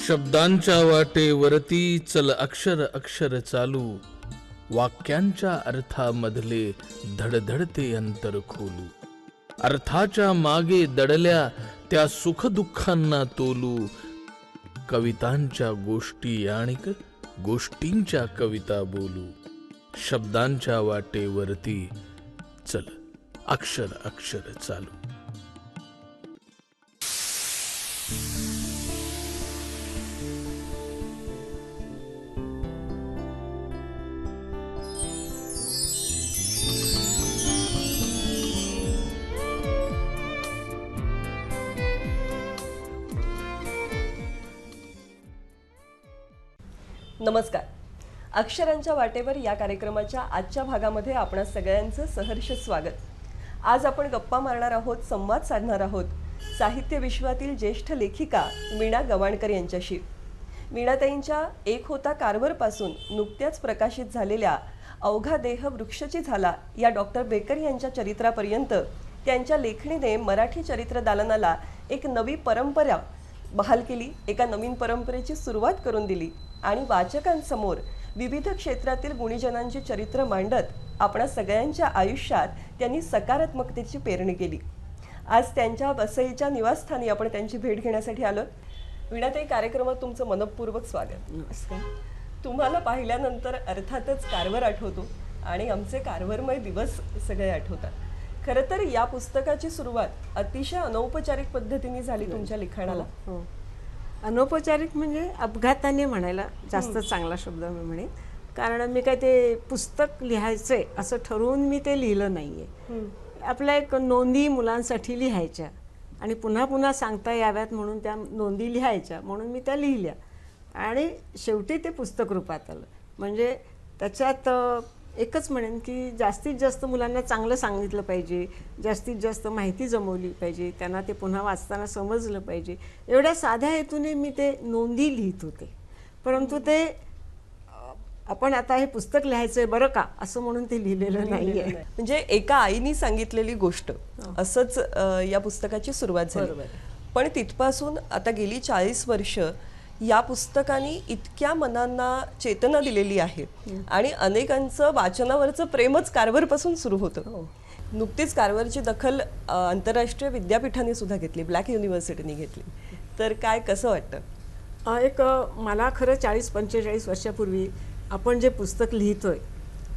शब्दांच्या वाटेवरती चल अक्षर अक्षर चालू, वाक्यांच्या अर्थामधले धडधडते अंतर खोलू, अर्थाच्या मागे दडल्या त्या सुखदुःखांना तोलू, कवितांच्या गोष्टी आणिक गोष्टींच्या कविता बोलू, शब्दांच्या वाटेवरती चल अक्षर अक्षर चालू. नमस्कार. अक्षरांच्या वाटेवर या कार्यक्रमाच्या आजच्या भागामध्ये आपणा सगळ्यांचं सहर्ष स्वागत. आज आपण गप्पा मारणार आहोत, संवाद साधणार आहोत साहित्य विश्वातील ज्येष्ठ लेखिका वीणा गवाणकर यांच्याशी. वीणाताईंच्या एक होता कारवरपासून नुकत्याच प्रकाशित झालेल्या अवघा देह वृक्षची झाला या डॉक्टर बेकर यांच्या चरित्रापर्यंत त्यांच्या लेखणीने मराठी चरित्र दालनाला एक नवी परंपरा बहाल केली, एका नवीन परंपरेची सुरुवात करून दिली आणि वाचकांसमोर विविध क्षेत्रातील गुणीजनांची चरित्र मांडत आपणा सगळ्यांच्या आयुष्यात त्यांनी सकारात्मकतेची पेरणी केली. आज त्यांच्या वसईच्या निवासस्थानी आपण त्यांची भेट घेण्यासाठी आलो. वीणाताई, कार्यक्रमात तुमचं मनपूर्वक स्वागत. नमस्कार. तुम्हाला पाहिल्यानंतर अर्थातच कारवर आठवतो आणि आमचे कारवरमय दिवस सगळे आठवतात. खरं तर या पुस्तकाची सुरुवात अतिशय अनौपचारिक पद्धतीने झाली तुमच्या लिखाणाला. हो, अनौपचारिक म्हणजे अपघाताने म्हणायला जास्त चांगला शब्द मी म्हणेन, कारण मी काय ते पुस्तक लिहायचंय असं ठरवून मी ते लिहिलं नाहीये. आपल्या एक नोंदी मुलांसाठी लिहायच्या आणि पुन्हा पुन्हा सांगता याव्यात म्हणून त्या नोंदी लिहायच्या, म्हणून मी त्या लिहिल्या आणि शेवटी ते पुस्तक रूपात आलं. म्हणजे त्याच्यात एकच म्हणेन की जास्तीत जास्त मुलांना चांगलं सांगितलं पाहिजे, जास्तीत जास्त माहिती जमवली पाहिजे, त्यांना ते पुन्हा वाचताना समजलं पाहिजे, एवढ्या साध्या हेतूने मी ते नोंदी लिहित होते. परंतु ते आपण आता हे पुस्तक लिहायचंय बरं का असं म्हणून ते लिहिलेलं नाहीये. म्हणजे एका आईनी सांगितलेली गोष्ट असंच या पुस्तकाची सुरुवात झाली. पण तिथपासून आता गेली 40 वर्ष या पुस्तकाने इतक्या मनांना चेतना दिलेली आहे आणि अनेकांचं वाचनावरचं प्रेमच कारवरपासून सुरू होतं. नुकतीच कारवरची दखल आंतरराष्ट्रीय विद्यापीठाने सुद्धा घेतली, ब्लॅक युनिव्हर्सिटीने घेतली. तर काय कसं वाटतं? एक मला खरं 40-45 वर्षापूर्वी आपण जे पुस्तक लिहितोय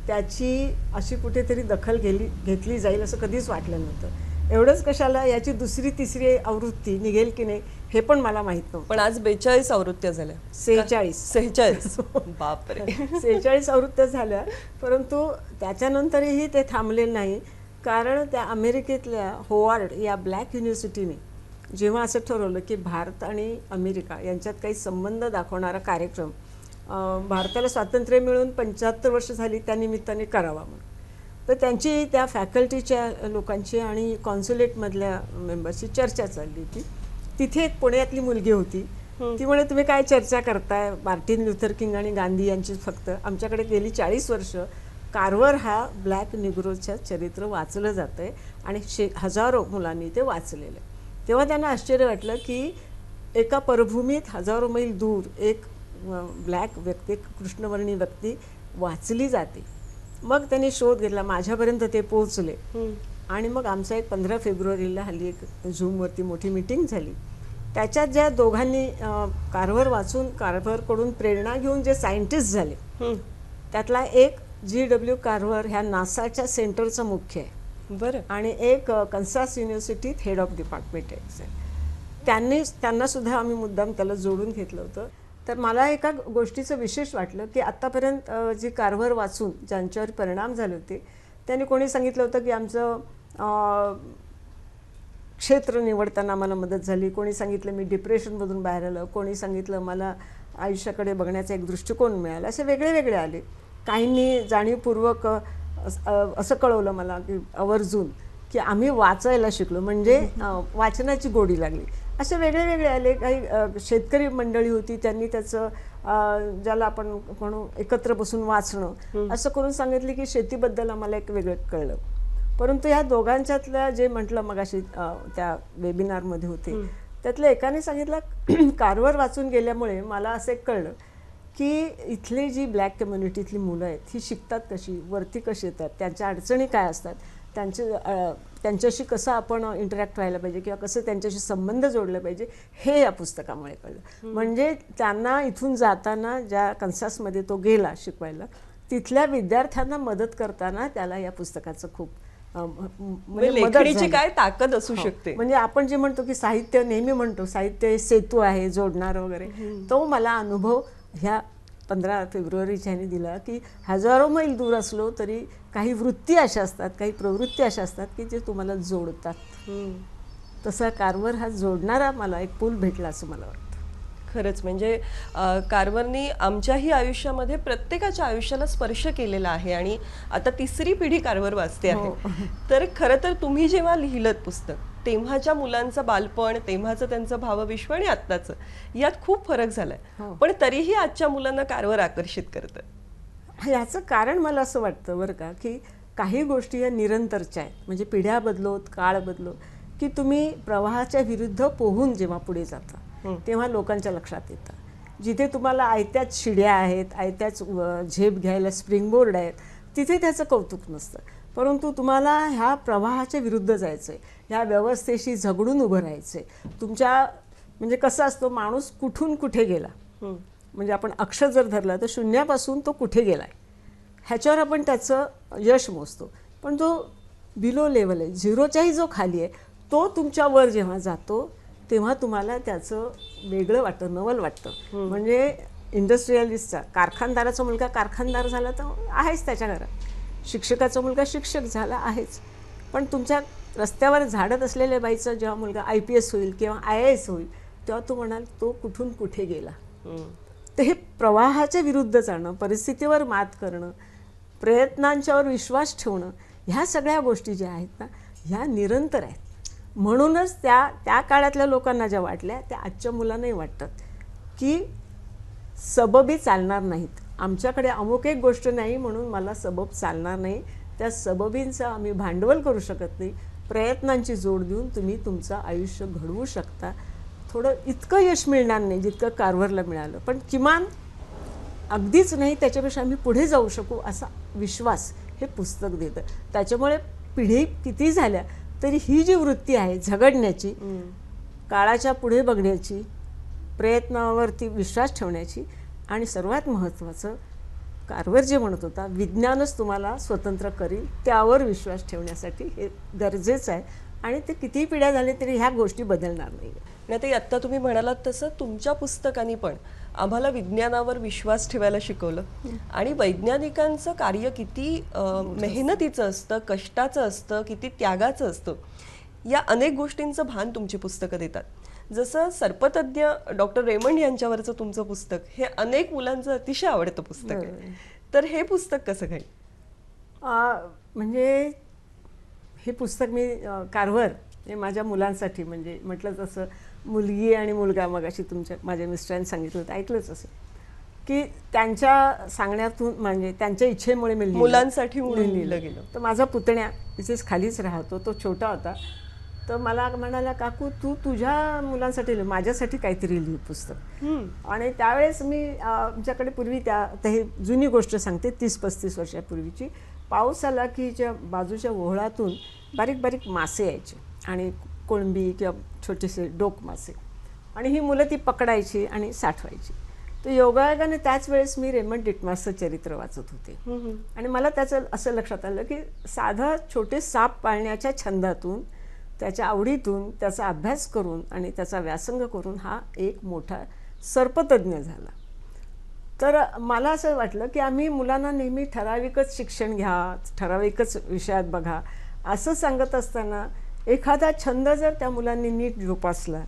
त्याची अशी कुठेतरी दखल घेतली जाईल असं कधीच वाटलं नव्हतं. एवढंच कशाला, याची दुसरी तिसरी आवृत्ती निघेल की नाही हे पण मला माहित नव्हतं. पण आज 42 आवृत्त्या झाल्या. 46 बापरे. 46 आवृत्त्या झाल्या. परंतु त्याच्यानंतरही ते थांबलेलं नाही, कारण त्या अमेरिकेतल्या होवार्ड या ब्लॅक युनिव्हर्सिटीने जेव्हा असं ठरवलं की भारत आणि अमेरिका यांच्यात काही संबंध दाखवणारा कार्यक्रम भारताला स्वातंत्र्य मिळून 75 वर्ष झाली त्या निमित्ताने करावा म्हणून, तर त्यांची त्या फॅकल्टीच्या लोकांची आणि कॉन्सुलेटमधल्या मेंबर्सची चर्चा चालली होती. तिथे एक पुण्यातली मुलगी होती. ती म्हणे, तुम्ही काय चर्चा करताय, मार्टिन लुथर किंग आणि गांधी यांची फक्त, आमच्याकडे गेली 40 वर्ष कारवर हा ब्लॅक निग्रोच्या चरित्र वाचलं जातं आहे आणि हजारो मुलांनी ते वाचलेलं. तेव्हा त्यांना आश्चर्य वाटलं की एका परभूमीत हजारो मैल दूर एक ब्लॅक व्यक्ती, कृष्णवर्णी व्यक्ती वाचली जाते. मग त्यांनी शोध घेतला, माझ्यापर्यंत ते पोहोचले आणि मग आमचा एक 15 फेब्रुवारीला हल्ली एक झूमवरती मोठी मीटिंग झाली. त्याच्यात ज्या दोघांनी कारवर वाचून कारवरकडून प्रेरणा घेऊन जे सायंटिस्ट झाले त्यातला एक GW कारवर ह्या नासाच्या सेंटरचा मुख्य आहे बरं, आणि एक कन्सास युनिव्हर्सिटीत हेड ऑफ डिपार्टमेंट आहे. त्यांना सुद्धा आम्ही मुद्दाम त्याला जोडून घेतलं होतं. तर मला एका गोष्टीचं विशेष वाटलं की आत्तापर्यंत जी कारवर वाचून ज्यांच्यावर परिणाम झाले होते त्यांनी कोणी सांगितलं होतं की आमचं क्षेत्र निवडताना मला मदत झाली, कोणी सांगितलं मी डिप्रेशनमधून बाहेर आलं, कोणी सांगितलं मला आयुष्याकडे बघण्याचा एक दृष्टिकोन मिळाला. असे वेगळे वेगळे आले. काहींनी जाणीवपूर्वक असं कळवलं मला की आवर्जून की आम्ही वाचायला शिकलो, म्हणजे वाचनाची गोडी लागली. असे वेगळे वेगळे आले. काही शेतकरी मंडळी होती, त्यांनी त्याचं ज्याला आपण म्हणू एकत्र बसून वाचणं असं करून सांगितले की शेतीबद्दल आम्हाला एक वेगळं कळलं. परंतु ह्या दोघांच्यातल्या जे म्हटलं मगाशी त्या वेबिनारमध्ये होते त्यातल्या एकाने सांगितलं कारवर वाचून गेल्यामुळे मला असं एक कळलं की इथली जी ब्लॅक कम्युनिटीतली मुलं आहेत ही शिकतात कशी, वरती कशी येतात, त्यांच्या अडचणी काय असतात, त्यांच्याशी कसं आपण इंटरॅक्ट व्हायला पाहिजे किंवा कसं त्यांच्याशी संबंध जोडले पाहिजे हे या पुस्तकामुळे कळलं. म्हणजे त्यांना इथून जाताना ज्या कन्सासमध्ये तो गेला शिकवायला तिथल्या विद्यार्थ्यांना मदत करताना त्याला या पुस्तकाचं खूप म्हणजे लेखणीची काय ताकद असू शकते. म्हणजे आपण जे म्हणतो की साहित्य नेहमी म्हणतो साहित्य हे सेतू आहे जोडणार वगैरे, तो मला अनुभव ह्या 15 फेब्रुवारीच्या ह्याने दिला की हजारो मैल दूर असलो तरी काही वृत्ती अशा असतात, काही प्रवृत्ती अशा असतात की जे तुम्हाला जोडतात. तसा कारवर हा जोडणारा मला एक पूल भेटला असं मला वाटतं. खरंच म्हणजे कारवरनी आमच्याही आयुष्यामध्ये प्रत्येकाच्या आयुष्याला स्पर्श केलेला आहे आणि आता तिसरी पिढी कारवर वाचते आहे. तर खरं तर तुम्ही जेव्हा लिहिलं पुस्तक तेव्हाच्या मुलांचं बालपण, तेव्हाचं त्यांचं भावविश्व आणि आत्ताचं यात खूप फरक झालाय, पण तरीही आजच्या मुलांना कारवर आकर्षित करतं. याचं कारण मला असं वाटतं बरं का की काही गोष्टी या निरंतरच्या आहेत. म्हणजे पिढ्या बदलोत, काळ बदलो की तुम्ही प्रवाहाच्या विरुद्ध पोहून जेव्हा पुढे जाता तेव्हा लोकांच्या लक्षात येतं. जिथे तुम्हाला आयत्याच शिड्या आहेत, आयत्याच झेप घ्यायला स्प्रिंगबोर्ड आहेत, तिथे त्याचं कौतुक नसतं. परंतु तुम्हाला ह्या प्रवाहाच्या विरुद्ध जायचं आहे, ह्या व्यवस्थेशी झगडून उभं राहायचं आहे. तुमच्या म्हणजे कसं असतो माणूस कुठून कुठे गेला, म्हणजे आपण अक्षर जर धरला तर शून्यापासून तो कुठे गेला आहे ह्याच्यावर आपण त्याचं यश मोजतो. पण जो बिलो लेवल आहे, झिरोच्याही जो खाली आहे, तो तुमच्यावर जेव्हा जातो तेव्हा तुम्हाला त्याचं वेगळं वाटतं, नवल वाटतं. म्हणजे इंडस्ट्रियलिस्टचा कारखानदाराचा मुलगा कारखानदार झाला तर आहेच त्याच्या घरात, शिक्षकाचा मुलगा शिक्षक झाला आहेच, पण तुमच्या रस्त्यावर झाडत असलेल्या बाईचा जेव्हा मुलगा IPS होईल किंवा IAS होईल तेव्हा तो म्हणाल तो कुठून कुठे गेला. तर हे प्रवाहाच्या विरुद्ध जाणं, परिस्थितीवर मात करणं, प्रयत्नांच्यावर विश्वास ठेवणं, ह्या सगळ्या गोष्टी ज्या आहेत ना ह्या निरंतर आहेत. म्हणूनच त्या काळातल्या लोकांना ज्या वाटल्या त्या आजच्या मुलांनाही वाटतात की सबबी चालणार नाहीत. आमच्याकडे अमुक एक गोष्ट नाही म्हणून मला सबब चालणार नाही, त्या सबबींचं आम्ही भांडवल करू शकत नाही. प्रयत्नांची जोड देऊन तुम्ही तुमचं आयुष्य घडवू शकता. थोडं इतकं यश मिळणार नाही जितकं कारवरला मिळालं, पण किमान अगदीच नाही त्याच्यापेक्षा आम्ही पुढे जाऊ शकू असा विश्वास हे पुस्तक देतं. त्याच्यामुळे पिढी किती झाल्या तरी ही जी वृत्ती आहे झगडण्याची, काळाच्या पुढे बघण्याची, प्रयत्नावरती विश्वास ठेवण्याची आणि सर्वात महत्त्वाचं कारवर जे म्हणत होता विज्ञानच तुम्हाला स्वतंत्र करील त्यावर विश्वास ठेवण्यासाठी हे गरजेचं आहे. आणि ते कितीही पिढ्या झाले तरी ह्या गोष्टी बदलणार नाही. नाही ते आत्ता तुम्ही म्हणालात तसं तुमच्या पुस्तकांनी पण आम्हाला विज्ञानावर विश्वास ठेवायला शिकवलं आणि वैज्ञानिकांचं कार्य किती मेहनतीचं असतं, कष्टाचं असतं, किती त्यागाचं असतं, या अनेक गोष्टींचं भान तुमची पुस्तकं देतात. जसं सर्पतज्ञ डॉक्टर रेमंड यांच्यावरचं तुमचं पुस्तक हे अनेक मुलांचं अतिशय आवडतं पुस्तक आहे. तर हे पुस्तक कसं काही म्हणजे हे पुस्तक मी कारवर हे माझ्या मुलांसाठी म्हणजे म्हटलं तसं मुलगी आणि मुलगा मगाशी माझ्या मिस्टरांनी सांगितलं होतं, ऐकलंच असं की त्यांच्या सांगण्यातून म्हणजे त्यांच्या इच्छेमुळे मी मुलांसाठी लिहिलं गेलं. तर माझा पुतण्या तिथेच खालीच राहतो, तो छोटा होता, तर मला म्हणाला काकू तू तुझ्या मुलांसाठी लिह, माझ्यासाठी काहीतरी लिह पुस्तक. आणि त्यावेळेस मी आमच्याकडे पूर्वी हे जुनी गोष्ट सांगते 30-35 वर्षापूर्वीची, पाऊस आला की ज्या बाजूच्या ओहळातून बारीक बारीक मासे यायचे आणि कोळंबी किंवा छोटेसे डोक मासे, आणि ही मुलं ती पकडायची आणि साठवायची. तर योगायोगाने त्याच वेळेस मी रेमंड डिटमासचं चरित्र वाचत होते आणि मला त्याचं असं लक्षात आलं की साधा छोटे साप पाळण्याच्या छंदातून, त्याच्या आवडीतून, त्याचा अभ्यास करून आणि त्याचा व्यासंग करून हा एक मोठा सर्पतज्ञ झाला. तर मला असं वाटलं की आम्ही मुलांना नेहमी ठराविकच शिक्षण घ्या, ठराविकच विषयात बघा असं सांगत असताना एखादा छंद जर त्या मुलांनी नीट जोपासला,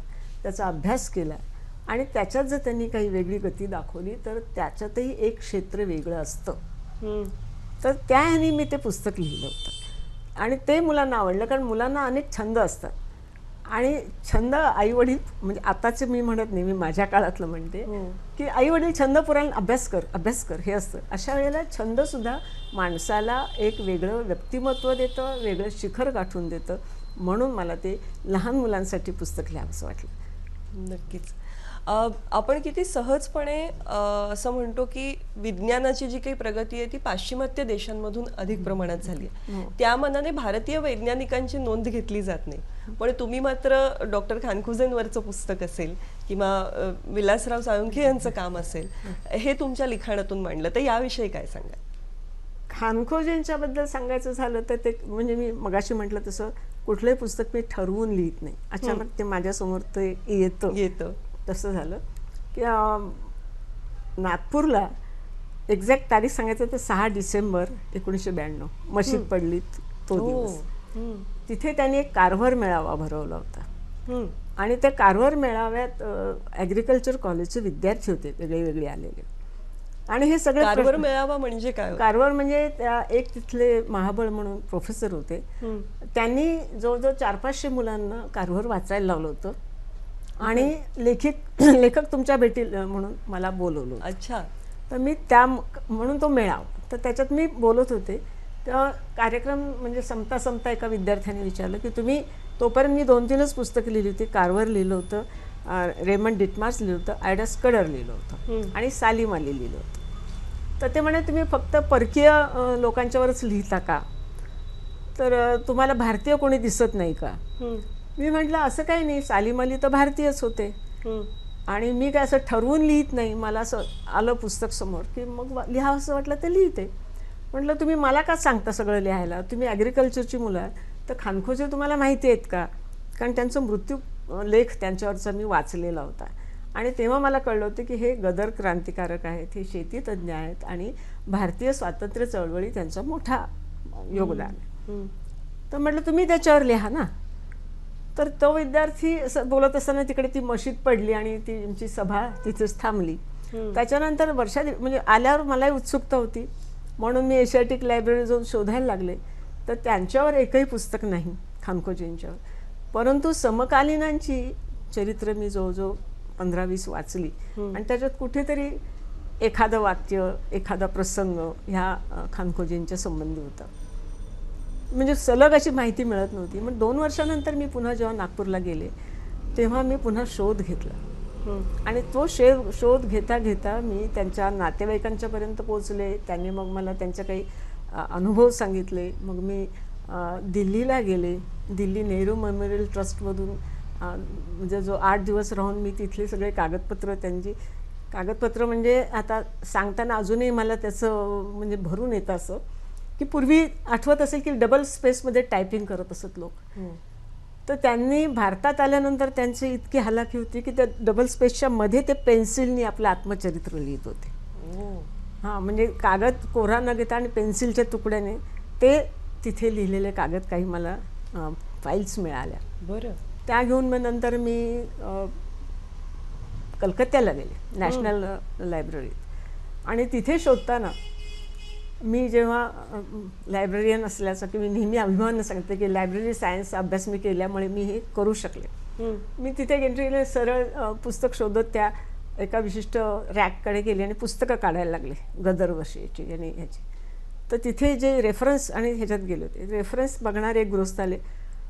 त्याचा अभ्यास केला आणि त्याच्यात जर त्यांनी काही वेगळी गती दाखवली तर त्याच्यातही एक क्षेत्र वेगळं असतं. तर त्या ह्यानी मी ते पुस्तक लिहिलं होतं आणि ते मुलांना आवडलं, कारण मुलांना अनेक छंद असतात आणि छंद आई वडील म्हणजे आताचे मी म्हणत नाही, मी माझ्या काळातलं म्हणते की आई वडील छंद पुराण अभ्यास कर हे असतं. अशा वेळेला छंद सुद्धा माणसाला एक वेगळं व्यक्तिमत्व देतं, वेगळं शिखर गाठून देतं. म्हणून मला ते लहान मुलांसाठी पुस्तक लिहावंसं वाटलं. नक्कीच. आपण किती सहजपणे असं म्हणतो की विज्ञानाची जी काही प्रगती आहे ती पाश्चिमात्य देशांमधून अधिक प्रमाणात झाली आहे. त्या मानाने भारतीय वैज्ञानिकांची नोंद घेतली जात नाही. पण तुम्ही मात्र डॉक्टर खानखुजेंवरचं पुस्तक असेल किंवा विलासराव साळुंखे यांचं काम असेल, हे तुमच्या लिखाणातून मांडलं, तर याविषयी काय सांगा? खानखोजेंच्याबद्दल सांगायचं झालं तर ते म्हणजे मी मगाशी म्हटलं तसं कुठलंही पुस्तक मी ठरवून लिहित नाही, अचानक ते माझ्यासमोर ते येतं. तसं झालं की नागपूरला एक्झॅक्ट तारीख सांगायचं तर 6 डिसेंबर 1992 मशीद पडली तो दिवस. तिथे त्यांनी एक कारभार मेळावा भरवला होता आणि त्या कारभार मेळाव्यात ॲग्रिकल्चर कॉलेजचे विद्यार्थी होते वेगळे आलेले. आणि हे सगळं कारभार मेळावा म्हणजे काय? कारभार म्हणजे एक तिथले महाबळ म्हणून प्रोफेसर होते, त्यांनी जवळजवळ 400-500 मुलांना कारभार वाचायला लावलं होतं आणि लेखक तुमच्या भेटील म्हणून मला बोलवलं. अच्छा. तर मी म्हणून तो मेळावा, तर त्याच्यात मी बोलत होते. तर कार्यक्रम म्हणजे संपता एका विद्यार्थ्याने विचारलं की तुम्ही, तोपर्यंत मी 2-3च पुस्तकं लिहिली होती. कारवर लिहिलं होतं, रेमंड डिटमार्स लिहिलं होतं, आयडा स्कडर लिहिलं होतं आणि सालीम अली लिहिलं होतं. तर ते म्हणे तुम्ही फक्त परकीय लोकांच्यावरच लिहिता का, तर तुम्हाला भारतीय कोणी दिसत नाही का? मी म्हटलं असं काही नाही, सालीम अली तर भारतीयच होते आणि मी काय असं ठरवून लिहित नाही. मला असं आलं पुस्तक समोर की मग लिहावं असं वाटलं तर लिहिते. म्हटलं तुम्ही मला का सांगता सगळं लिहायला, तुम्ही ॲग्रिकल्चरची मुलं आहे, तर खानखोजे तुम्हाला माहिती आहेत का? कारण त्यांचं मृत्यू लेख त्यांच्यावरचा मी वाचलेला होता आणि तेव्हा मला कळलं होतं की हे गदर क्रांतिकारक आहेत, हे शेतीतज्ञ आहेत आणि भारतीय स्वातंत्र्य चळवळी त्यांचा मोठा योगदान आहे. तर म्हटलं तुम्ही त्याच्यावर लिहा ना. तर तो विद्यार्थी असं बोलत असताना तिकडे ती मशीद पडली आणि त्यांची सभा तिथेच थांबली. त्याच्यानंतर म्हणजे आल्यावर मलाही उत्सुकता होती म्हणून मी एशियाटिक लायब्ररी जाऊन शोधायला लागले. तर त्यांच्यावर एकही पुस्तक नाही खानखोजेंच्यावर, परंतु समकालीनांची चरित्र मी जवळजवळ 15-20 वाचली आणि त्याच्यात कुठेतरी एखादं वाक्य, एखादा प्रसंग ह्या खानखोजेंच्या संबंधी होता. म्हणजे सलग अशी माहिती मिळत नव्हती. मग 2 वर्षानंतर मी पुन्हा जेव्हा नागपूरला गेले तेव्हा मी पुन्हा शोध घेतला आणि तो शोध घेता मी त्यांच्या नातेवाईकांच्यापर्यंत पोहोचले. त्यांनी मग मला त्यांचे काही अनुभव सांगितले. मग मी दिल्लीला गेले. दिल्ली नेहरू मेमोरियल ट्रस्टमधून म्हणजे जो 8 दिवस राहून मी तिथले सगळे कागदपत्र म्हणजे आता सांगताना अजूनही मला त्याचं म्हणजे भरून येतं असं की पूर्वी आठवत असेल की डबल स्पेसमध्ये टायपिंग करत असत लोक. तर त्यांनी भारतात आल्यानंतर त्यांची इतकी हालाकी होती की त्या डबल स्पेसच्या मध्ये ते पेन्सिलनी आपलं आत्मचरित्र लिहित होते. म्हणजे कागद कोरा न घेता आणि पेन्सिलच्या तुकड्याने ते तिथे लिहिलेले कागद काही मला फाईल्स मिळाल्या. बरं. त्या घेऊन मग नंतर मी कलकत्त्याला गेले नॅशनल लायब्ररीत आणि तिथे शोधताना मी जेव्हा लायब्ररियन असल्याचं की मी नेहमी अभिमान सांगते की लायब्ररी सायन्सचा अभ्यास मी केल्यामुळे मी हे करू शकले. मी तिथे एंट्रीला सरळ पुस्तक शोधत त्या एका विशिष्ट रॅककडे गेली आणि पुस्तकं काढायला लागले गदर वर्षीची आणि ह्याची. तर तिथे जे रेफरन्स आणि ह्याच्यात गेले होते, रेफरन्स बघणारे एक गृहस्थ आले.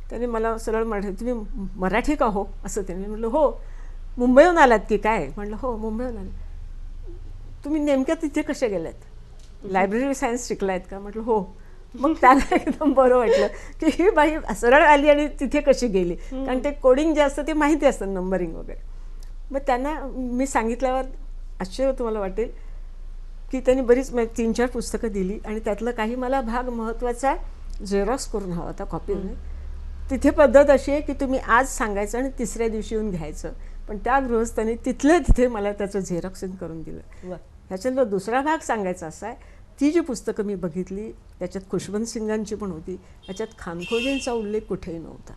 त्यांनी मला सरळ म्हटलं तुम्ही मराठी का हो असं. त्यांनी म्हटलं हो. मुंबईहून आलात की काय? म्हटलं हो मुंबईहून आले. तुम्ही नेमक्या तिथे कसे गेलात? लायब्ररी सायन्स शिकलायत का? म्हटलं हो. मग त्याला एकदम बरं वाटलं की ही बाई सरळ आली आणि तिथे कशी गेली, कारण ते कोडिंग जे असतं ते माहिती असतं, नंबरिंग वगैरे. मग त्यांना मी सांगितल्यावर आश्चर्य तुम्हाला वाटेल की त्यांनी बरीच 3-4 पुस्तकं दिली आणि त्यातलं काही मला भाग महत्त्वाचा झेरॉक्स करून हवा होता कॉपीमध्ये. तिथे पद्धत अशी आहे की तुम्ही आज सांगायचं आणि 3ऱ्या दिवशी येऊन घ्यायचं, पण त्या गृहस्थांनी तिथे मला त्याचं झेरॉक्सिंग करून दिलं. ह्याच्यातला दुसरा भाग सांगायचा असा आहे, ती जी पुस्तकं मी बघितली त्याच्यात खुशवंत सिंगांची पण होती, त्याच्यात खानखोजेंचा उल्लेख कुठेही नव्हता.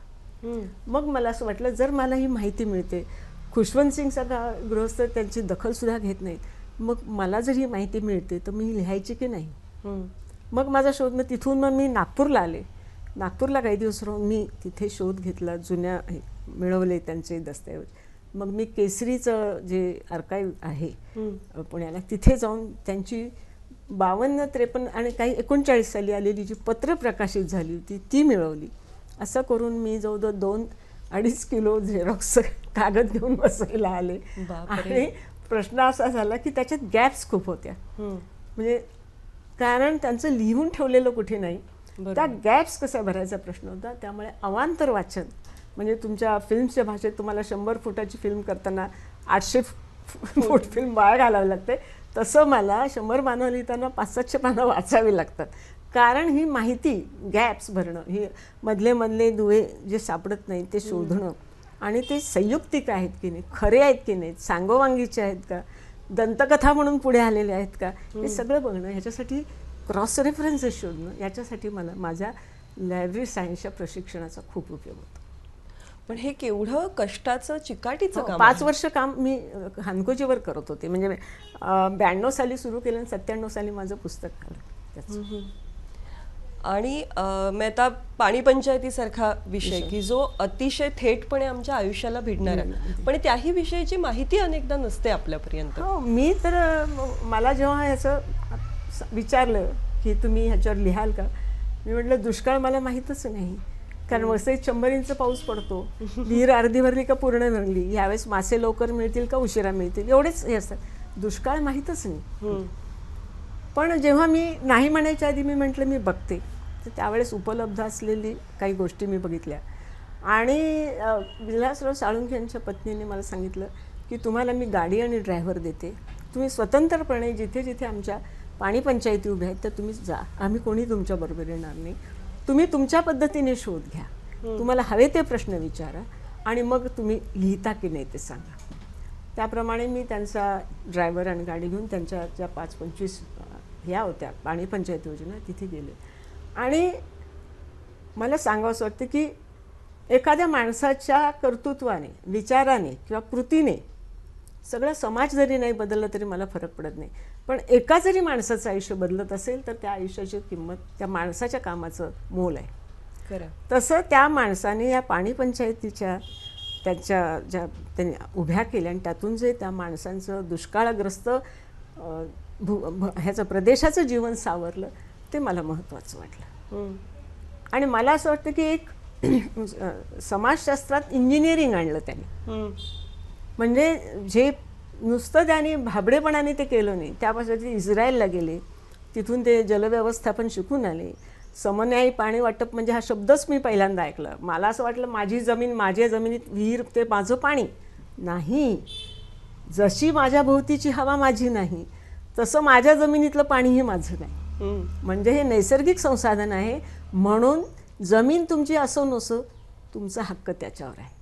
मग मला असं वाटलं जर मला ही माहिती मिळते, खुशवंत सिंगचा गृहस्थ त्यांची दखलसुद्धा घेत नाहीत, मग मला जर ही माहिती मिळते तर मी लिहायची की नाही. मग माझा शोध, मग तिथून मग मी नागपूरला आले. नागपूरला काही दिवस राहून मी तिथे शोध घेतला जुन्या मिळवले त्यांचे दस्तऐवज. मग मी केसरीचं जे आर्काईव्ह आहे पुण्याला, तिथे जाऊन त्यांची 52-53 आणि काही 39 साली आलेली जी पत्र प्रकाशित झाली होती ती मिळवली. असं करून मी जवळजवळ 2-2.5 किलो झेरॉक्स कागद घेऊन बसायला आले. आणि प्रश्न असा झाला की त्याच्यात गॅप्स खूप होत्या. म्हणजे कारण त्यांचं लिहून ठेवलेलं कुठे नाही, त्या गॅप्स कसा भरायचा प्रश्न होता. त्यामुळे अवांतर वाचन, म्हणजे तुमच्या फिल्मच्या भाषेत तुम्हाला 100 फुटाची फिल्म करताना 800 फूट फिल्म वाया घालावी लागते, तसं मला 100 पानं लिहिताना 500-700 पानं वाचावी लागतात. कारण ही माहिती गॅप्स भरणं, ही मधले दुवे जे सापडत नाही ते शोधणं, आणि ते संयुक्तिक आहेत की नाही, खरे आहेत की नाहीत, सांगोवांगीचे आहेत का, दंतकथा म्हणून पुढे आलेले आहेत का, हे सगळं बघणं, ह्याच्यासाठी क्रॉस रेफरन्सेस शोधणं, याच्यासाठी मला माझ्या लायब्ररी सायन्सच्या प्रशिक्षणाचा खूप उपयोग होतो. पण हे केवढं कष्टाचं चिकाटीचं काम. 5 वर्ष काम मी हानकोजीवर करत होते. म्हणजे 92 साली सुरू केलं आणि 97 साली माझं पुस्तक आलं त्याचं. आणि मी आता पाणी पंचायतीसारखा विषय की जो अतिशय थेटपणे आमच्या आयुष्याला भिडणार आहे, पण त्याही विषयीची माहिती अनेकदा नसते आपल्यापर्यंत. हो, मी तर मला जेव्हा ह्याचं विचारलं की तुम्ही ह्याच्यावर लिहाल का, मी म्हटलं दुष्काळ मला माहीतच नाही. कारण वसईत 100 इंच पाऊस पडतो, विहीर अर्धी भरली का पूर्ण भरली, यावेळेस मासे लवकर मिळतील का उशिरा मिळतील, एवढेच हे असतात. दुष्काळ माहीतच नाही. पण जेव्हा मी नाही म्हणायच्या आधी मी म्हटलं मी बघते, तर त्यावेळेस उपलब्ध असलेली काही गोष्टी मी बघितल्या. आणि विलासराव साळुंखे यांच्या पत्नीने मला सांगितलं की तुम्हाला मी गाडी आणि ड्रायव्हर देते, तुम्ही स्वतंत्रपणे जिथे जिथे आमच्या पाणी पंचायती उभ्या आहेत तर तुम्ही जा, आम्ही कोणी तुमच्याबरोबर येणार नाही, तुम्ही तुमच्या पद्धतीने शोध घ्या, तुम्हाला हवे ते प्रश्न विचारा आणि मग तुम्ही लिहिता की नाही ते सांगा. त्याप्रमाणे मी त्यांचा ड्रायव्हर आणि गाडी घेऊन त्यांच्या ज्या 5-25 ह्या होत्या पाणी पंचायत योजना तिथे गेले. आणि मला सांगावंसं वाटतं की एखाद्या माणसाच्या कर्तृत्वाने, विचाराने किंवा कृतीने सगळं समाज जरी नाही बदललं तरी मला फरक पडत नाही, पण एका जरी माणसाचं आयुष्य बदलत असेल तर त्या आयुष्याची किंमत त्या माणसाच्या कामाचं मोल आहे. खरं. तसं त्या माणसाने या पाणी पंचायतीच्या त्यांच्या ज्या त्यांनी उभ्या केल्या आणि त्यातून जे त्या माणसांचं दुष्काळग्रस्त ह्याचं प्रदेशाचं जीवन सावरलं ते मला महत्त्वाचं वाटलं. आणि मला असं वाटतं की एक समाजशास्त्रात इंजिनिअरिंग आणलं त्यांनी. म्हणजे जे नुसतं त्यांनी भाबडेपणाने ते केलं नाही, त्यापासून ते इस्रायलला गेले, तिथून ते जलव्यवस्थापन शिकून आले. समन्यायी पाणी वाटप म्हणजे हा शब्दच मी पहिल्यांदा ऐकलं. मला असं वाटलं माझी जमीन, माझ्या जमिनीत विहीर ते माझं पाणी नाही, जशी माझ्या भोवतीची हवा माझी नाही तसं माझ्या जमिनीतलं पाणीही माझं नाही. म्हणजे हे नैसर्गिक संसाधन आहे, म्हणून जमीन तुमची असो नसो तुमचा हक्क त्याच्यावर आहे.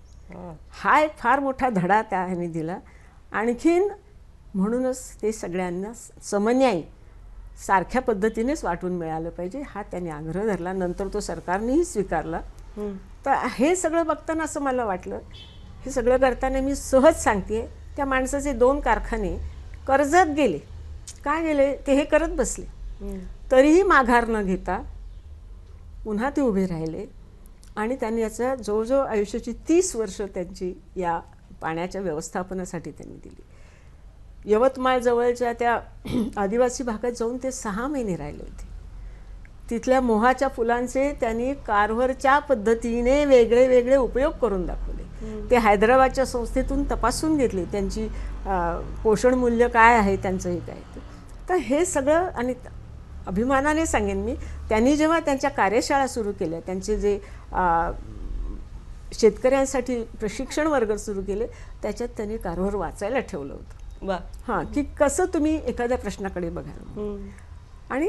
हा एक फार मोठा धडा त्या ह्याने दिला. आणखीन म्हणूनच ते सगळ्यांना समन्यायी सारख्या पद्धतीनेच वाटून मिळालं पाहिजे हा त्यांनी आग्रह धरला. नंतर तो सरकारनेही स्वीकारला. तर हे सगळं बघताना असं मला वाटलं, हे सगळं करताना मी सहज सांगते, त्या माणसाचे 2 कारखाने कर्जात गेले. काय गेले ते हे करत बसले, तरीही माघार न घेता पुन्हा ते उभे राहिले. आणि त्यांनी याचा जवळजवळ आयुष्याची 30 वर्ष त्यांची या पाण्याच्या व्यवस्थापनासाठी त्यांनी दिली. यवतमाळ जवळच्या त्या आदिवासी भागात जाऊन ते 6 महिने राहिले होते. तिथल्या मोहाच्या फुलांचे त्यांनी कारवरच्या पद्धतीने वेगळे वेगळे उपयोग करून दाखवले. ते हैदराबादच्या संस्थेतून तपासून घेतले, त्यांची पोषण मूल्य काय आहे, त्यांचं हे काय. तर हे सगळं, आणि अभिमानाने सांगेन मी, त्यांनी जेव्हा त्यांच्या कार्यशाळा सुरू केल्या, त्यांचे जे शेतकऱ्यांसाठी प्रशिक्षण वर्ग सुरू केले, त्याच्यात त्यांनी कारभार वाचायला ठेवलं होतं. वा. हां, की कसं तुम्ही एखाद्या प्रश्नाकडे बघाल. आणि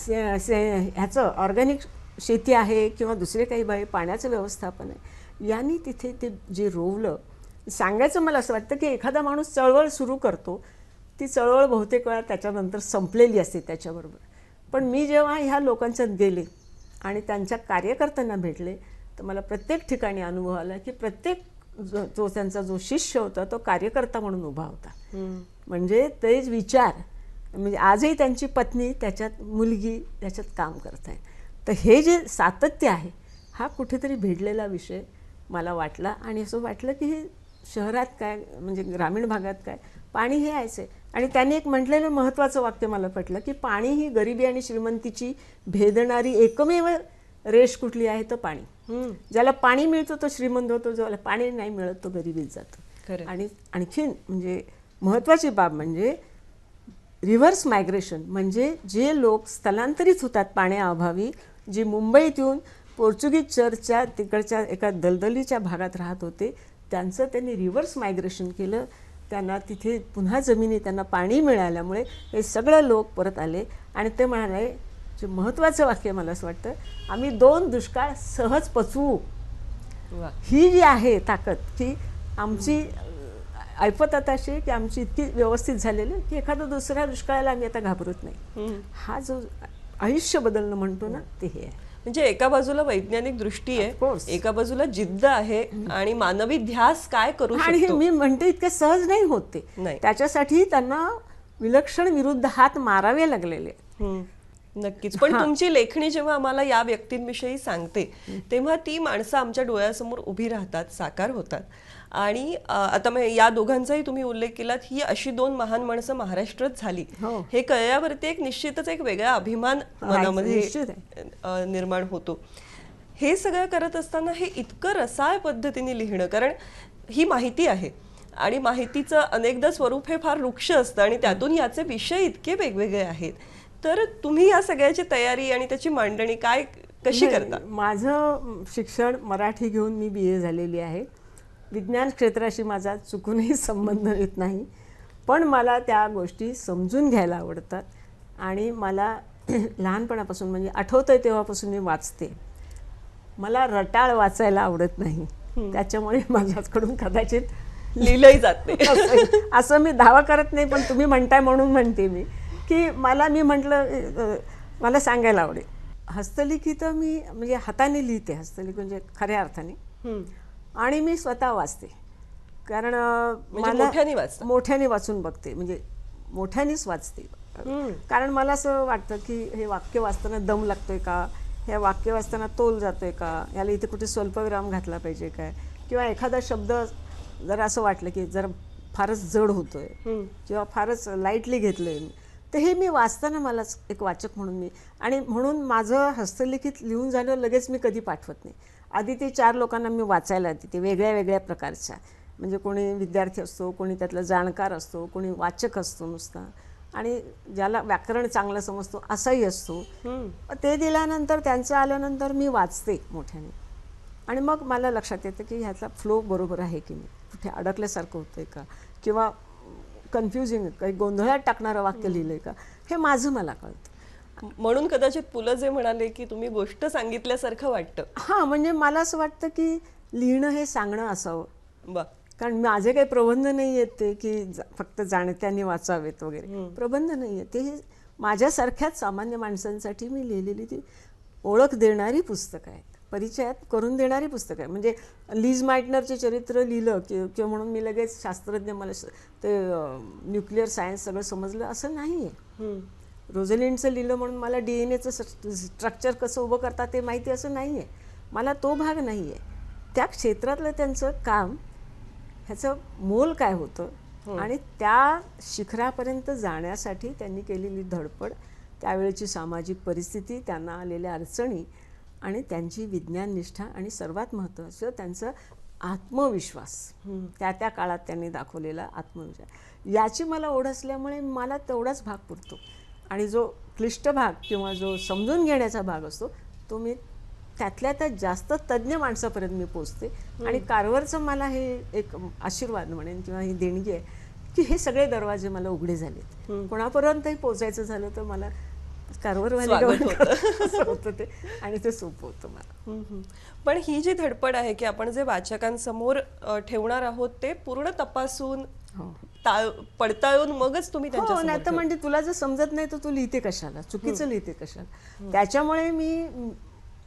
ह्याचं ऑर्गॅनिक शेती आहे किंवा दुसरे काही पाण्याचं व्यवस्थापन आहे, यांनी तिथे ते जे रोवलं. सांगायचं मला असं वाटतं की एखादा माणूस चळवळ सुरू करतो, ती चळवळ बहुतेक वेळा त्याच्यानंतर संपलेली असते त्याच्याबरोबर. पण मी जेव्हा ह्या लोकांच्यात गेले आणि त्यांच्या कार्यकर्त्यांना भेटले, तर मला प्रत्येक ठिकाणी अनुभव आला की प्रत्येक जो त्यांचा जो शिष्य होता तो कार्यकर्ता म्हणून उभा होता. म्हणजे तेच विचार, म्हणजे आजही त्यांची पत्नी, त्याच्यात मुलगी त्याच्यात काम करत आहेत. तर हे जे सातत्य आहे हा कुठेतरी भेटलेला विषय मला वाटला. आणि असं वाटलं की हे शहरात काय म्हणजे ग्रामीण भागात काय पाणी हे आहेच आहे. आणि त्यांनी एक म्हटलेलं महत्त्वाचं वाक्य मला पटलं की पाणी ही गरिबी आणि श्रीमंतीची भेदणारी एकमेव रेष कुठली आहे तर पाणी. ज्याला पाणी मिळतं तो श्रीमंत होतो, ज्याला पाणी नाही मिळत तो गरिबीत जातो. खरं. आणि आणखीन म्हणजे महत्त्वाची बाब म्हणजे रिव्हर्स मायग्रेशन, म्हणजे जे लोक स्थलांतरित होतात पाण्याअभावी, जी मुंबईत येऊन पोर्चुगीज चर्चच्या तिकडच्या एका दलदलीच्या भागात राहत होते, त्यांचं त्यांनी रिव्हर्स मायग्रेशन केलं. त्यांना तिथे पुन्हा जमिनी त्यांना पाणी मिळाल्यामुळे हे सगळे लोक परत आले. आणि ते म्हणाले, जे महत्त्वाचं वाक्य मला असं वाटतं, आम्ही 2 दुष्काळ सहज पचवू. वा. ही जी आहे ताकद ती आमची ऐपत आता अशी आहे की आमची इतकी व्यवस्थित झालेली आहे की एखादा दुसऱ्या दुष्काळाला आम्ही आता घाबरत नाही. हा जो आयुष्य बदलणं म्हणतो ना ते हे आहे. म्हणजे एका बाजूला वैज्ञानिक दृष्टी Of आहे, course. एका बाजूला जिद्द आहे आणि मानवी ध्यास काय करू आणि हे शकतो. मी म्हणते इतकं सहज नाही होत ते. नाही. त्याच्यासाठी त्यांना विलक्षण विरुद्ध हात मारावे लागलेले. नक्कीच. पण तुमची लेखणी जेव्हा आम्हाला या व्यक्तींविषयी सांगते तेव्हा ती माणसं आमच्या डोळ्यासमोर उभी राहतात, साकार होतात. आणि आता मग या दोघांचाही तुम्ही उल्लेख केलात, ही अशी 2 महान माणसं महाराष्ट्रात झाली हो. हे कळल्यावरती एक निश्चितच एक वेगळा अभिमान मनामध्ये निश्चित निर्माण होतो. हे सगळं करत असताना हे इतकं रसाळ पद्धतीने लिहिणं, कारण ही माहिती आहे आणि माहितीचं अनेकदा स्वरूप हे फार रुक्ष असतं आणि त्यातून याचे विषय इतके वेगवेगळे आहेत. तर तुम्ही या सगळ्याची तयारी आणि त्याची मांडणी कशी करता? माझं शिक्षण मराठी घेऊन मी BA झालेली आहे. विज्ञान क्षेत्राशी माझा चुकूनही संबंध येत नाही, पण मला त्या गोष्टी समजून घ्यायला आवडतात. आणि मला लहानपणापासून म्हणजे आठवतंय तेव्हापासून मी वाचते. मला रटाळ वाचायला आवडत नाही, त्याच्यामुळे माझ्याकडून कदाचित लिहिलंही जात नाही. असं मी दावा करत नाही, पण तुम्ही म्हणताय म्हणून म्हणते मी की मी म्हटलं मला सांगायला आवडेल. हस्तलिखित मी म्हणजे हाताने लिहिते, हस्तलिखित म्हणजे खऱ्या अर्थाने. आणि मी स्वतः वाचते, कारण मोठ्याने वाचून बघते, म्हणजे मोठ्यानेच वाचते. कारण मला असं वाटतं की हे वाक्य वाचताना दम लागतोय का, हे वाक्य वाचताना तोल जातोय का, याला इथे कुठे स्वल्पविराम घातला पाहिजे काय, किंवा एखादा शब्द जर असं वाटलं की जर फारच जड होतोय किंवा फारच लाईटली घेतलंय, तर हे मी वाचताना मलाच एक वाचक म्हणून आणि म्हणून माझं हस्तलिखित लिहून झालं लगेच मी कधी पाठवत नाही. आधी ते 4 लोकांना मी वाचायला देते, वेगळ्या वेगळ्या प्रकारच्या. म्हणजे कोणी विद्यार्थी असतो, कोणी त्यातला जाणकार असतो, कोणी वाचक असतो नुसता, आणि ज्याला व्याकरण चांगलं समजतो असाही असतो. ते दिल्यानंतर त्यांचं आल्यानंतर मी वाचते मोठ्याने. आणि मग मला लक्षात येतं की ह्याचा फ्लो बरोबर आहे की नाही, कुठे अडकल्यासारखं होतंय का, किंवा कन्फ्युजिंग काही गोंधळात टाकणारं वाक्य लिहिलंय का, हे माझं मला कळतं. म्हणून कदाचित पुलं जे म्हणाले की तुम्ही गोष्ट सांगितल्यासारखं वाटतं. हां, म्हणजे मला असं वाटतं की लिहिणं हे सांगणं असावं. वा. कारण माझे काही प्रबंध नाही आहेत ते की फक्त जाणत्यांनी वाचावेत वगैरे, प्रबंध नाही आहेत ते. माझ्यासारख्याच सामान्य माणसांसाठी मी लिहिलेली ती ओळख देणारी पुस्तकं आहेत, परिचयात करून देणारी पुस्तकं आहे. म्हणजे लीज माइटनरचे चरित्र लिहिलं किंवा म्हणून मी लगेच शास्त्रज्ञ, मला ते न्यूक्लिअर सायन्स सगळं समजलं असं नाही आहे. रोझलिंडचं लिहिलं म्हणून मला DNA स्ट्रक्चर कसं उभं करतात ते माहिती असं नाही आहे. मला तो भाग नाही आहे. त्या क्षेत्रातलं त्यांचं काम, ह्याचं मोल काय होतं आणि त्या शिखरापर्यंत जाण्यासाठी त्यांनी केलेली धडपड, त्यावेळेची सामाजिक परिस्थिती, त्यांना आलेल्या अडचणी आणि त्यांची विज्ञाननिष्ठा आणि सर्वात महत्त्वाचं त्यांचं आत्मविश्वास, त्या काळात त्यांनी दाखवलेला आत्मविश्वास, याची मला ओढ असल्यामुळे मला तेवढाच भाग पुरतो. आणि जो क्लिष्ट भाग किंवा जो समजून घेण्याचा भाग असतो तो मी त्यातल्या त्यात जास्त तज्ज्ञ माणसापर्यंत मी पोचते. आणि कारवरचं मला हे एक आशीर्वाद म्हणेन किंवा ही देणगी आहे की हे सगळे दरवाजे मला उघडे झालेत. कोणापर्यंतही पोचायचं झालं तर मला कारवरवाले होतं ते, आणि ते सोपं होतं मला. पण ही जी धडपड आहे की आपण जे वाचकांसमोर ठेवणार आहोत ते पूर्ण तपासून पडताळून मगच तुम्ही त्यांच्या नाही तर म्हणजे तुला जर समजत नाही तर तू लिहिते कशाला, चुकीचं लिहिते कशाला. त्याच्यामुळे मी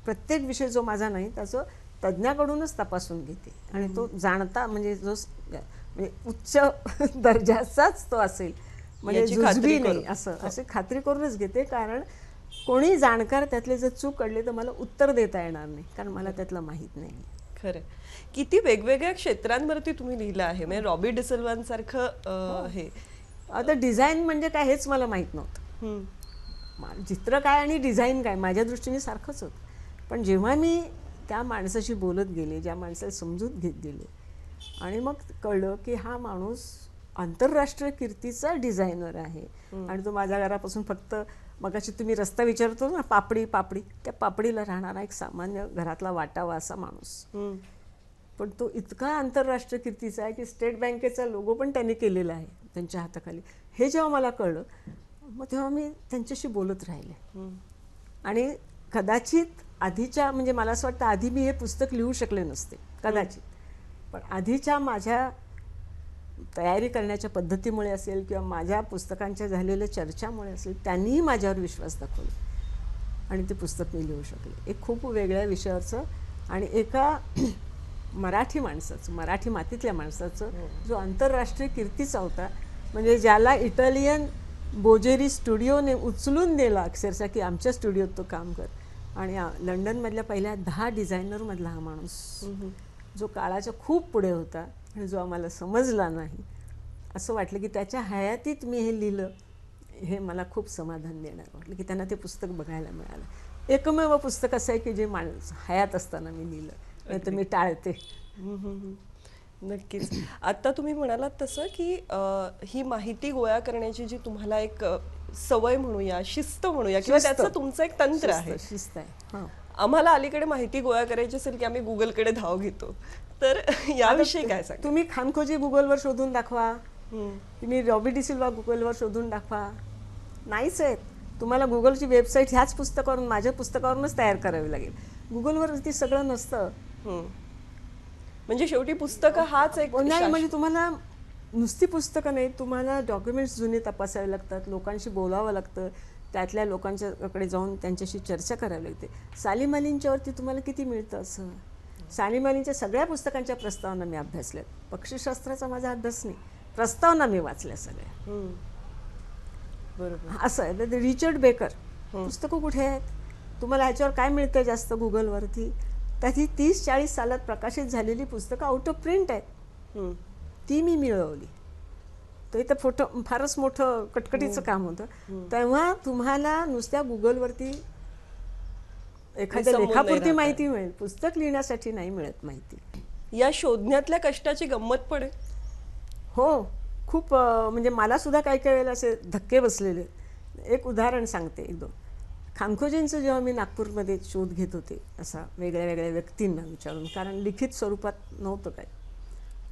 प्रत्येक विषय जो माझा नाही त्याचं तज्ज्ञाकडूनच तपासून घेते. आणि तो जाणता म्हणजे जो म्हणजे उच्च दर्जाचाच तो असेल, म्हणजे जुजबी नाही असं अशी खात्री करूनच घेते. कारण कोणी जाणकार त्यातले जर चूक काढले तर मला उत्तर देता येणार नाही, कारण मला त्यातलं माहीत नाही. खरं. किती वेगवेगळ्या क्षेत्रांवरती तुम्ही लिहिलं आहे, म्हणजे रॉबी डिसिल्वांसारखं हे. आता डिझाईन म्हणजे काय हेच मला माहीत नव्हतं. हम्म. चित्र काय आणि डिझाईन काय माझ्या दृष्टीने सारखंच होतं. पण जेव्हा मी त्या माणसाशी बोलत गेले, ज्या माणसाला समजून घेत गेले, आणि मग कळलं की हा माणूस आंतरराष्ट्रीय कीर्तीचा डिझायनर आहे. आणि तो माझ्या घरापासून फक्त, मगाशी तुम्ही रस्ता विचारतो ना, पापडी पापडी, त्या पापडीला राहणारा एक सामान्य घरातला वाटावा असा माणूस. पण तो इतका आंतरराष्ट्रीय कीर्तीचा आहे की स्टेट बँकेचा लोगो पण त्यांनी केलेला आहे त्यांच्या हाताखाली. हे जेव्हा मला कळलं, मग तेव्हा मी त्यांच्याशी बोलत राहिले. आणि कदाचित आधीच्या, म्हणजे मला असं वाटतं आधी मी हे पुस्तक लिहू शकले नसते कदाचित, पण आधीच्या माझ्या तयारी करण्याच्या पद्धतीमुळे असेल किंवा माझ्या पुस्तकांच्या झालेल्या चर्चामुळे असेल, त्यांनीही माझ्यावर विश्वास दाखवला आणि ते पुस्तक मी लिहू शकले. एक खूप वेगळ्या विषयाचं आणि एका मराठी माणसाचं, मराठी मातीतल्या माणसाचं, जो आंतरराष्ट्रीय कीर्तीचा होता, म्हणजे ज्याला इटालियन बोजेरी स्टुडिओने उचलून दिला अक्षरशः की आमच्या स्टुडिओत तो काम कर. आणि लंडनमधल्या पहिल्या 10 डिझायनरमधला हा माणूस, जो काळाच्या खूप पुढे होता आणि जो आम्हाला समजला नाही. असं वाटलं की त्याच्या हयातीत मी हे लिहिलं, हे मला खूप समाधान देणारं वाटलं की त्यांना ते पुस्तक बघायला मिळालं. एकमेव पुस्तक असं आहे की जे माणूस हयात असताना मी लिहिलं, नाही तर मी टाळते. नक्कीच. आता तुम्ही म्हणालात तसं की ही माहिती गोळा करण्याची जी तुम्हाला एक सवय म्हणूया, शिस्त म्हणूया, किंवा त्याचं तुमचं एक तंत्र आहे, शिस्त आहे. आम्हाला अलीकडे माहिती गोळा करायची असेल की आम्ही गुगलकडे धाव घेतो, तर याविषयी काय सांगा? तुम्ही खानखोजी गुगलवर शोधून दाखवा, तुम्ही रॉबी डिसिल्वा गुगलवर शोधून दाखवा, नाहीच आहेत. तुम्हाला गुगलची वेबसाईट ह्याच पुस्तकावरून, माझ्या पुस्तकावरूनच तयार करावी लागेल. गुगलवरती सगळं नसतं. म्हणजे शेवटी पुस्तकं हाच एक नाही, म्हणजे तुम्हाला नुसती पुस्तकं नाही, तुम्हाला डॉक्युमेंट्स जुने तपासावे लागतात, लोकांशी बोलावं लागतं, त्यातल्या लोकांच्याकडे जाऊन त्यांच्याशी चर्चा करावी लागते. सालीम अलींच्यावरती तुम्हाला किती मिळतं असं? सालीम अलींच्या सगळ्या पुस्तकांच्या प्रस्तावना मी अभ्यासल्यात. पक्षीशास्त्राचा माझा अभ्यास नाही, प्रस्तावना मी वाचल्या सगळ्या. बरोबर. असं आहे. तर रिचर्ड बेकर पुस्तकं कुठे आहेत? तुम्हाला ह्याच्यावर काय मिळतं जास्त गुगलवरती? त्यात ही 30-40 सालात प्रकाशित झालेली पुस्तकं आउट ऑफ प्रिंट आहेत, ती मी मिळवली. तर इथं फोटो फारच मोठं कटकटीचं काम होतं. तेव्हा तुम्हाला नुसत्या गुगलवरती एखाद्या लेखापुरती माहिती मिळेल, पुस्तक लिहिण्यासाठी नाही मिळत माहिती. या शोधण्यातल्या कष्टाची गंमत पण आहे. हो, खूप. म्हणजे मला सुद्धा काही काही वेळेला असे धक्के बसलेले. एक उदाहरण सांगते, 1-2. खानखोजींचं जेव्हा मी नागपूरमध्ये शोध घेत होते, असा वेगळ्या वेगळ्या व्यक्तींना विचारून, कारण लिखित स्वरूपात नव्हतं काय,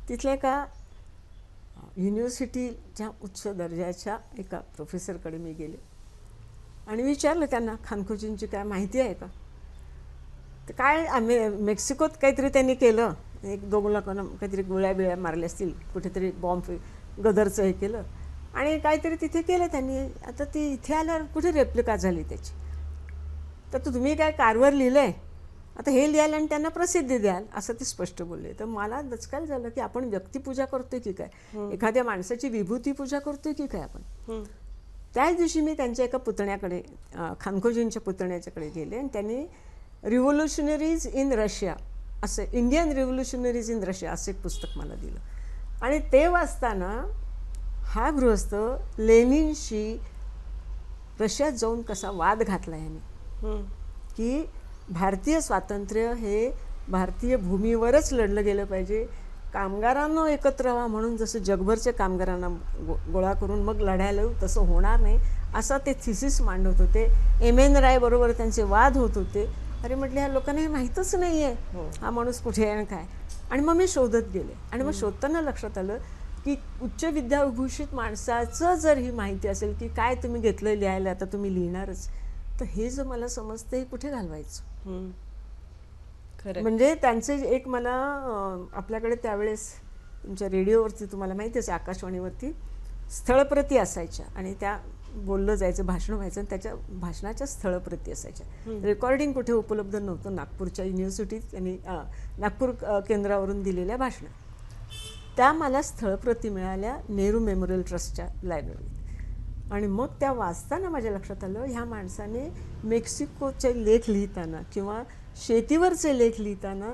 तिथल्या एका युनिव्हर्सिटीच्या उच्च दर्जाच्या एका प्रोफेसरकडे मी गेले आणि विचारलं त्यांना, खानखोजींची काय माहिती आहे का? तर काय, आम्ही मेक्सिकोत काहीतरी त्यांनी केलं, 1-2 लोकांना काहीतरी गोळ्या बिळ्या मारल्या असतील, कुठेतरी बॉम्ब गदरचं हे केलं आणि काहीतरी तिथे केलं त्यांनी. आता ती इथे आल्यावर कुठे रेप्लिका झाली त्याची? तर तुम्ही काय कारवर लिहिलं आहे, आता हे लिहाल आणि त्यांना प्रसिद्धी द्याल, असं ते स्पष्ट बोलले. तर मला दचकायला झालं की आपण व्यक्तिपूजा करतोय की काय, एखाद्या माणसाची विभूती पूजा करतोय की काय आपण. त्याच दिवशी मी त्यांच्या एका पुतण्याकडे, खानखोजींच्या पुतण्याच्याकडे गेले आणि त्यांनी रिव्होल्युशनरीज इन रशिया असं, इंडियन रिव्होल्युशनरीज इन रशिया असं एक पुस्तक मला दिलं. आणि ते वाचताना हा गृहस्थ लेनिनशी रशियात जाऊन कसा वाद घातला याने, की भारतीय स्वातंत्र्य हे भारतीय भूमीवरच लढलं गेलं पाहिजे, कामगारांना एकत्र व्हा म्हणून जसं जगभरच्या कामगारांना गोळा करून मग लढायला येऊ तसं होणार नाही, असा ते थिसिस मांडत होते. M.N. राय बरोबर त्यांचे वाद होत होते. अरे म्हटलं, ह्या लोकांना हे माहीतच नाही आहे हा माणूस कुठे आहे आणि काय. आणि मग मी शोधत गेले आणि मग शोधताना लक्षात आलं की उच्च विद्याविभूषित माणसाचं जर ही माहिती असेल की काय तुम्ही घेतलं लिहायला, आता तुम्ही लिहिणारच, तर हे जर मला समजतं हे कुठे घालवायचं. म्हणजे त्यांचे एक, मला आपल्याकडे त्यावेळेस तुमच्या रेडिओवरती तुम्हाला माहिती असेल, आकाशवाणीवरती स्थळप्रती असायच्या आणि त्या बोललं जायचं, भाषण व्हायचं आणि त्याच्या भाषणाच्या स्थळप्रती असायच्या. रेकॉर्डिंग कुठे उपलब्ध नव्हतं. नागपूरच्या युनिव्हर्सिटीत आणि नागपूर केंद्रावरून दिलेल्या भाषण, त्या मला स्थळप्रती मिळाल्या नेहरू मेमोरियल ट्रस्टच्या लायब्ररीत. आणि मग त्या वाचताना माझ्या लक्षात आलं, ह्या माणसाने मेक्सिकोचे लेख लिहिताना किंवा शेतीवरचे लेख लिहिताना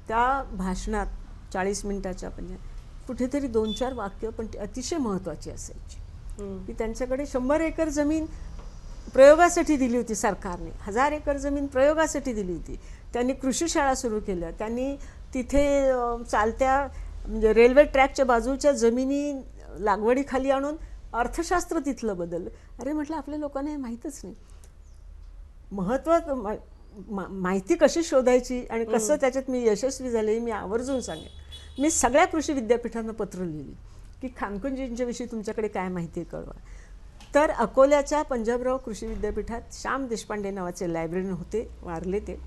त्या भाषणात 40 मिनिटाच्या पण कुठेतरी 2-4 वाक्य पण ती अतिशय महत्त्वाची असायची की त्यांच्याकडे 100 एकर जमीन प्रयोगासाठी दिली होती सरकारने, 1000 एकर जमीन प्रयोगासाठी दिली होती. त्यांनी कृषी शाळा सुरू केल्या, त्यांनी तिथे चालत्या म्हणजे रेल्वे ट्रॅकच्या बाजूच्या जमिनी लागवडीखाली आणून अर्थशास्त्र तिथलं बदललं. अरे म्हटलं आपल्या लोकांना हे माहीतच नाही. माहिती कशी शोधायची आणि कसं त्याच्यात मी यशस्वी झाले मी आवर्जून सांगेन. मी सगळ्या कृषी विद्यापीठांना पत्र लिहिली की खानकुंजींच्याविषयी तुमच्याकडे काय माहिती आहे कळवा. तर अकोल्याच्या पंजाबराव कृषी विद्यापीठात श्याम देशपांडे नावाचे लायब्ररीयन होते, वारले ते.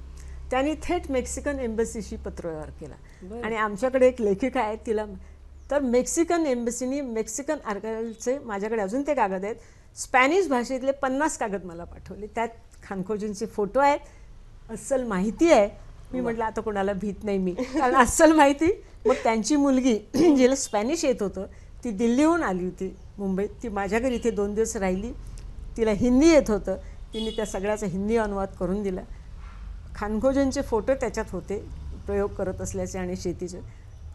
त्यांनी थेट मेक्सिकन एम्बसीशी पत्रव्यवहार केला आणि आमच्याकडे एक लेखिका आहे तिला. तर मेक्सिकन एम्बसीनी मेक्सिकन आर्काइव्हचे माझ्याकडे अजून ते कागद आहेत, स्पॅनिश भाषेतले 50 कागद मला पाठवले. त्यात खानखोजींचे फोटो आहेत, अस्सल माहिती आहे. मी म्हटलं आता कोणाला भीत नाही मी, कारण अस्सल माहिती. मग त्यांची मुलगी जिला स्पॅनिश येत होतं ती दिल्लीहून आली होती मुंबईत, ती माझ्या घरी इथे 2 दिवस राहिली. तिला हिंदी येत होतं, तिने त्या सगळ्याचा हिंदी अनुवाद करून दिला. खानखोजींचे फोटो त्याच्यात होते प्रयोग करत असल्याचे आणि शेतीचे,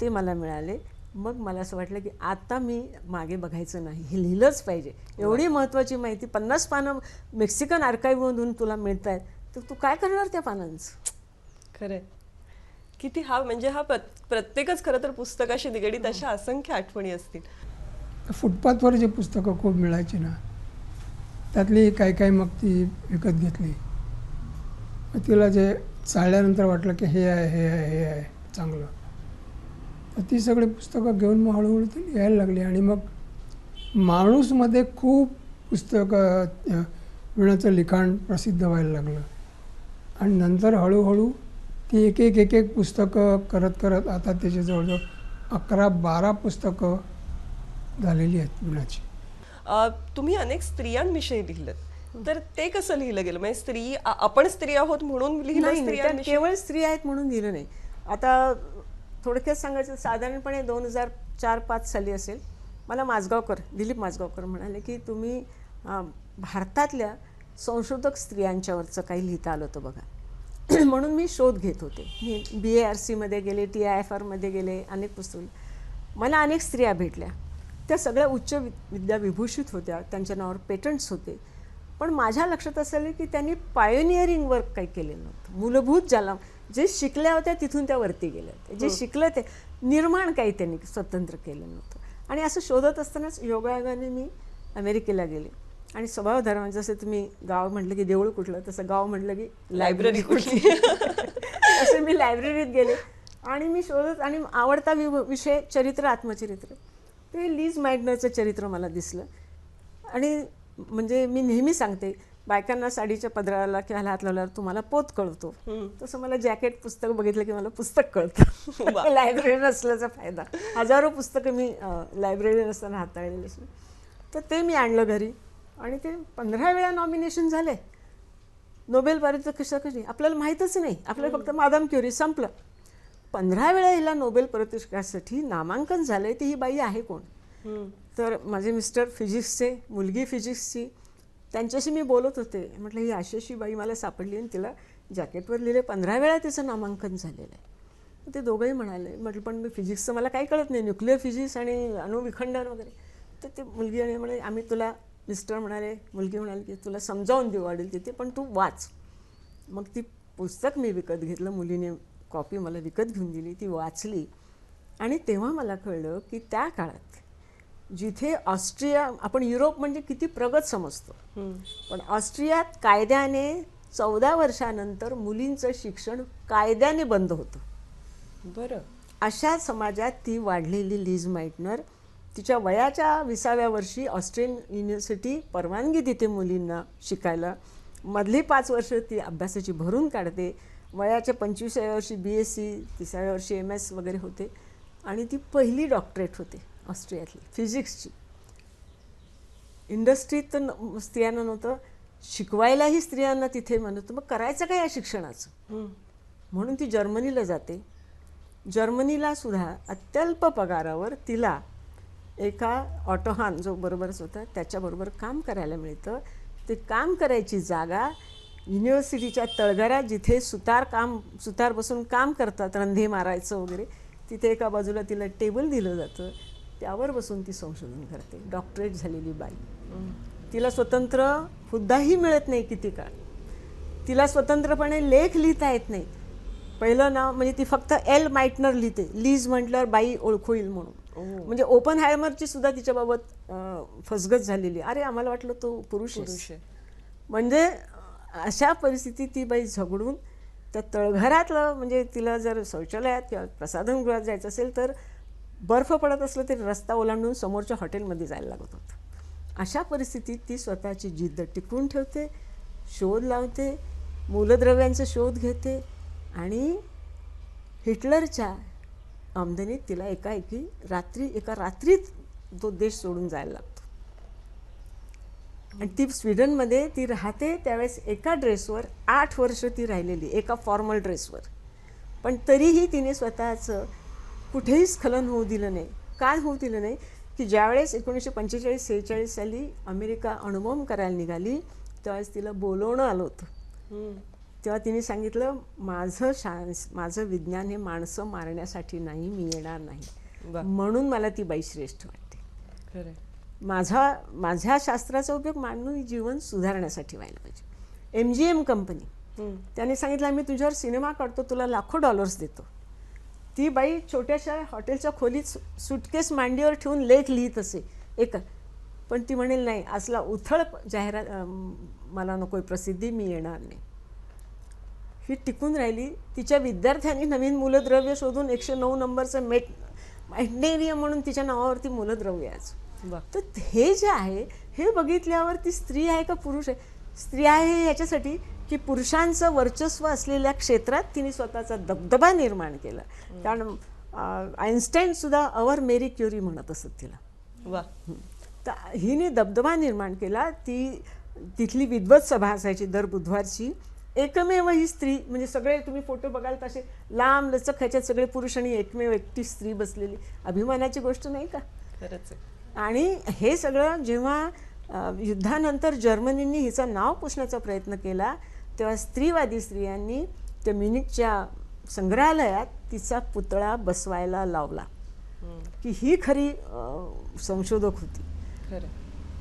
ते मला मिळाले. मग मला असं वाटलं की आता मी मागे बघायचं नाही, हे लिहिलंच पाहिजे. एवढी महत्त्वाची माहिती 50 पानं मेक्सिकन आर्काईव्हमधून तुला मिळत आहेत, तर तू काय करणार त्या पानांचं. खरंय. किती म्हणजे हा प्रत्येकच खरं तर पुस्तकाशी निगडीत अशा असंख्य आठवणी असतील. फुटपाथवर जे पुस्तकं खूप मिळायची ना, त्यातली काही मग ती विकत घेतली. मग तिला जे चाळल्यानंतर वाटलं की हे आहे चांगलं, तर ती सगळी पुस्तकं घेऊन मग हळूहळू ती लिहायला लागली. आणि मग माणूसमध्ये खूप पुस्तकं विणाचं लिखाण प्रसिद्ध व्हायला लागलं. आणि नंतर हळूहळू ती एक एक पुस्तकं करत आता त्याची जवळजवळ 11-12 पुस्तकं झालेली आहेत विणाची. तुम्ही अनेक स्त्रियांविषयी लिहिलं, तर ते कसं लिहिलं गेलं? म्हणजे आपण स्त्री आहोत म्हणून लिहिलं? केवळ स्त्री आहेत म्हणून लिहिलं नाही. आता थोडक्यात सांगायचं, साधारणपणे 2004-05 साली असेल, मला दिलीप माजगावकर म्हणाले की तुम्ही भारतातल्या संशोधक स्त्रियांच्यावरचं काही लिहिता आलं होतं बघा. म्हणून मी शोध घेत होते. मी BARCमध्ये गेले, TIFRमध्ये गेले, अनेक पुस्तकं. मला अनेक स्त्रिया भेटल्या, त्या सगळ्या उच्च विद्याविभूषित होत्या, त्यांच्या नावावर पेटंट्स होते. पण माझ्या लक्षात असं की त्यांनी पायोनियरिंग वर्क काही केलेलं नव्हतं. मूलभूत जे शिकल्या होत्या तिथून त्या वरती गेल्या होत्या. जे शिकलं ते निर्माण काही त्यांनी स्वतंत्र केलं नव्हतं. आणि असं शोधत असतानाच योगायोगाने मी अमेरिकेला गेले. आणि स्वभाव धर्म, जसं तुम्ही गाव म्हटलं की देऊळ कुठलं, तसं गाव म्हटलं की लायब्ररी कुठली. असं मी लायब्ररीत गेले आणि मी शोधत, आणि आवडता विषय चरित्र, आत्मचरित्र. ते लीज मायडनरचं चरित्र मला दिसलं. आणि म्हणजे मी नेहमी सांगते बायकांना साडीच्या पदराला किंवा हात लावल्यावर तुम्हाला पोत कळतो, तसं मला जॅकेट पुस्तक बघितलं की मला पुस्तक कळतं. लायब्ररी असल्याचा फायदा. हजारो पुस्तकं मी लायब्ररी असताना हाताळलेली असली. तर ते मी आणलं घरी आणि ते 15 वेळा नॉमिनेशन झाले. नोबेल पारितोषिकासाठी आपल्याला माहीतच नाही, आपल्याला फक्त मादाम क्युरी संपलं. 15 वेळा हिला नोबेल पारितोषिकासाठी नामांकन झालंय, ती ही बाई आहे कोण? तर माझे मिस्टर फिजिक्सचे, मुलगी फिजिक्सची, त्यांच्याशी मी बोलत होते. म्हटलं ही अशी बाई मला सापडली आणि तिला जॅकेटवर लिहिले 15 वेळा तिचं नामांकन झालेलं आहे. ते दोघंही म्हणाले. म्हटलं पण मी फिजिक्सचं मला काही कळत नाही, न्यूक्लिअर फिजिक्स आणि अणुविखंडन वगैरे. तर ते मुलगी आणि म्हणे आम्ही तुला, मिस्टर म्हणाले, मुलगी म्हणाली की तुला समजावून देऊ वाढेल तिथे, पण तू वाच. मग ती पुस्तक मी विकत घेतलं, मुलीने कॉपी मला विकत घेऊन दिली, ती वाचली. आणि तेव्हा मला कळलं की त्या काळात जिथे ऑस्ट्रिया, आपण युरोप म्हणजे किती प्रगत समजतो, पण ऑस्ट्रियात कायद्याने 14 वर्षानंतर मुलींचं शिक्षण कायद्याने बंद होतं. बरं. अशा समाजात ती वाढलेली लीज माइटनर तिच्या वयाच्या 20व्या वर्षी ऑस्ट्रियन युनिव्हर्सिटी परवानगी देते मुलींना शिकायला. मधली 5 वर्ष ती अभ्यासाची भरून काढते. वयाच्या 25व्या वर्षी BSc, 30व्या वर्षी MS वगैरे होते. आणि ती पहिली डॉक्टरेट होते ऑस्ट्रियातली फिजिक्सची. इंडस्ट्रीत तर स्त्रियांना नव्हतं, शिकवायलाही स्त्रियांना तिथे म्हणत. मग करायचं काय या शिक्षणाचं? म्हणून ती जर्मनीला जाते. जर्मनीला सुद्धा अत्यल्प पगारावर तिला एका ऑटोहान जो बरोबरच होता त्याच्याबरोबर काम करायला मिळतं. ते काम करायची जागा युनिव्हर्सिटीच्या तळघरात जिथे सुतार बसून काम करतात, रंधे मारायचं वगैरे, तिथे एका बाजूला तिला टेबल दिलं जातं, त्यावर बसून ती संशोधन करते. डॉक्टरेट झालेली बाई. तिला स्वतंत्र हुद्दाही मिळत नाही किती काळ. तिला स्वतंत्रपणे लेख लिहिता येत नाही. पहिलं नाव म्हणजे ती फक्त एल माइटनर लिहिते. लीज म्हटल्यावर बाई ओळखू येईल म्हणून. म्हणजे ओपनहायमरची सुद्धा तिच्याबाबत फसगत झालेली. अरे आम्हाला वाटलं तो पुरुष आहे. म्हणजे अशा परिस्थितीत ती बाई झगडून त्या तळघरातलं, म्हणजे तिला जर शौचालयात किंवा प्रसाधनगृहात जायचं असेल तर बर्फ पडत असलं तरी रस्ता ओलांडून समोरच्या हॉटेलमध्ये जायला लागत होतं. अशा परिस्थितीत ती स्वतःची जिद्द टिकवून ठेवते, शोध लावते, मूलद्रव्यांचा शोध घेते आणि हिटलरच्या आमदनीत तिला एका रात्रीत तो देश सोडून जायला लागतो. आणि ती स्वीडनमध्ये ती राहते त्यावेळेस एका ड्रेसवर 8 वर्ष ती राहिलेली, एका फॉर्मल ड्रेसवर. पण तरीही तिने स्वतःचं कुठेही स्खलन होऊ दिलं नाही. काय होऊ दिलं नाही की ज्यावेळेस 1945-46 साली अमेरिका अणुबॉम्ब करायला निघाली त्यावेळेस तिला बोलवणं आलं होतं. तेव्हा तिने सांगितलं, माझं विज्ञान हे माणसं मारण्यासाठी नाही, मी येणार नाही, म्हणून मला ती बाई श्रेष्ठ वाटते. माझ्या शास्त्राचा उपयोग मानवी जीवन सुधारण्यासाठी व्हायला पाहिजे. MGM कंपनी, त्याने सांगितलं मी तुझ्यावर सिनेमा काढतो, तुला लाखो $लाखो देतो. ती बाई छोट्याशा हॉटेलच्या खोलीत सुटकेस मांडीवर ठेवून लेख लिहित असे पण ती म्हणेल नाही, असला उथळ जाहिरात मला नकोय प्रसिद्धी, मी येणार नाही. ही टिकून राहिली. तिच्या विद्यार्थ्यांनी नवीन मूलद्रव्य शोधून 109 नंबरचं मेटनेरियम म्हणून तिच्या नावावरती मूलद्रव्य आहे. तर हे जे आहे हे बघितल्यावर ती स्त्री आहे का पुरुष आहे? स्त्री आहे याच्यासाठी की पुरुषांचं वर्चस्व असलेल्या क्षेत्रात तिने स्वतःचा दबदबा निर्माण केला. कारण आईन्स्टाईन सुद्धा अवर मेरी क्युरी म्हणत असत तिला. वा. तर हिने दबदबा निर्माण केला. तिथली विद्वत सभा असायची दर बुधवारची. एकमेव ही स्त्री, म्हणजे सगळे तुम्ही फोटो बघाल तसे लांब लचक ह्याच्यात सगळे पुरुष आणि एकमेव एकटी स्त्री बसलेली. अभिमानाची गोष्ट नाही का? खरंच आहे. आणि हे सगळं जेव्हा युद्धानंतर जर्मनींनी हिचं नाव पुसण्याचा प्रयत्न केला तेव्हा स्त्रीवादी स्त्रियांनी त्या म्युनिकच्या संग्रहालयात तिचा पुतळा बसवायला लावला की ही खरी संशोधक होती. खरं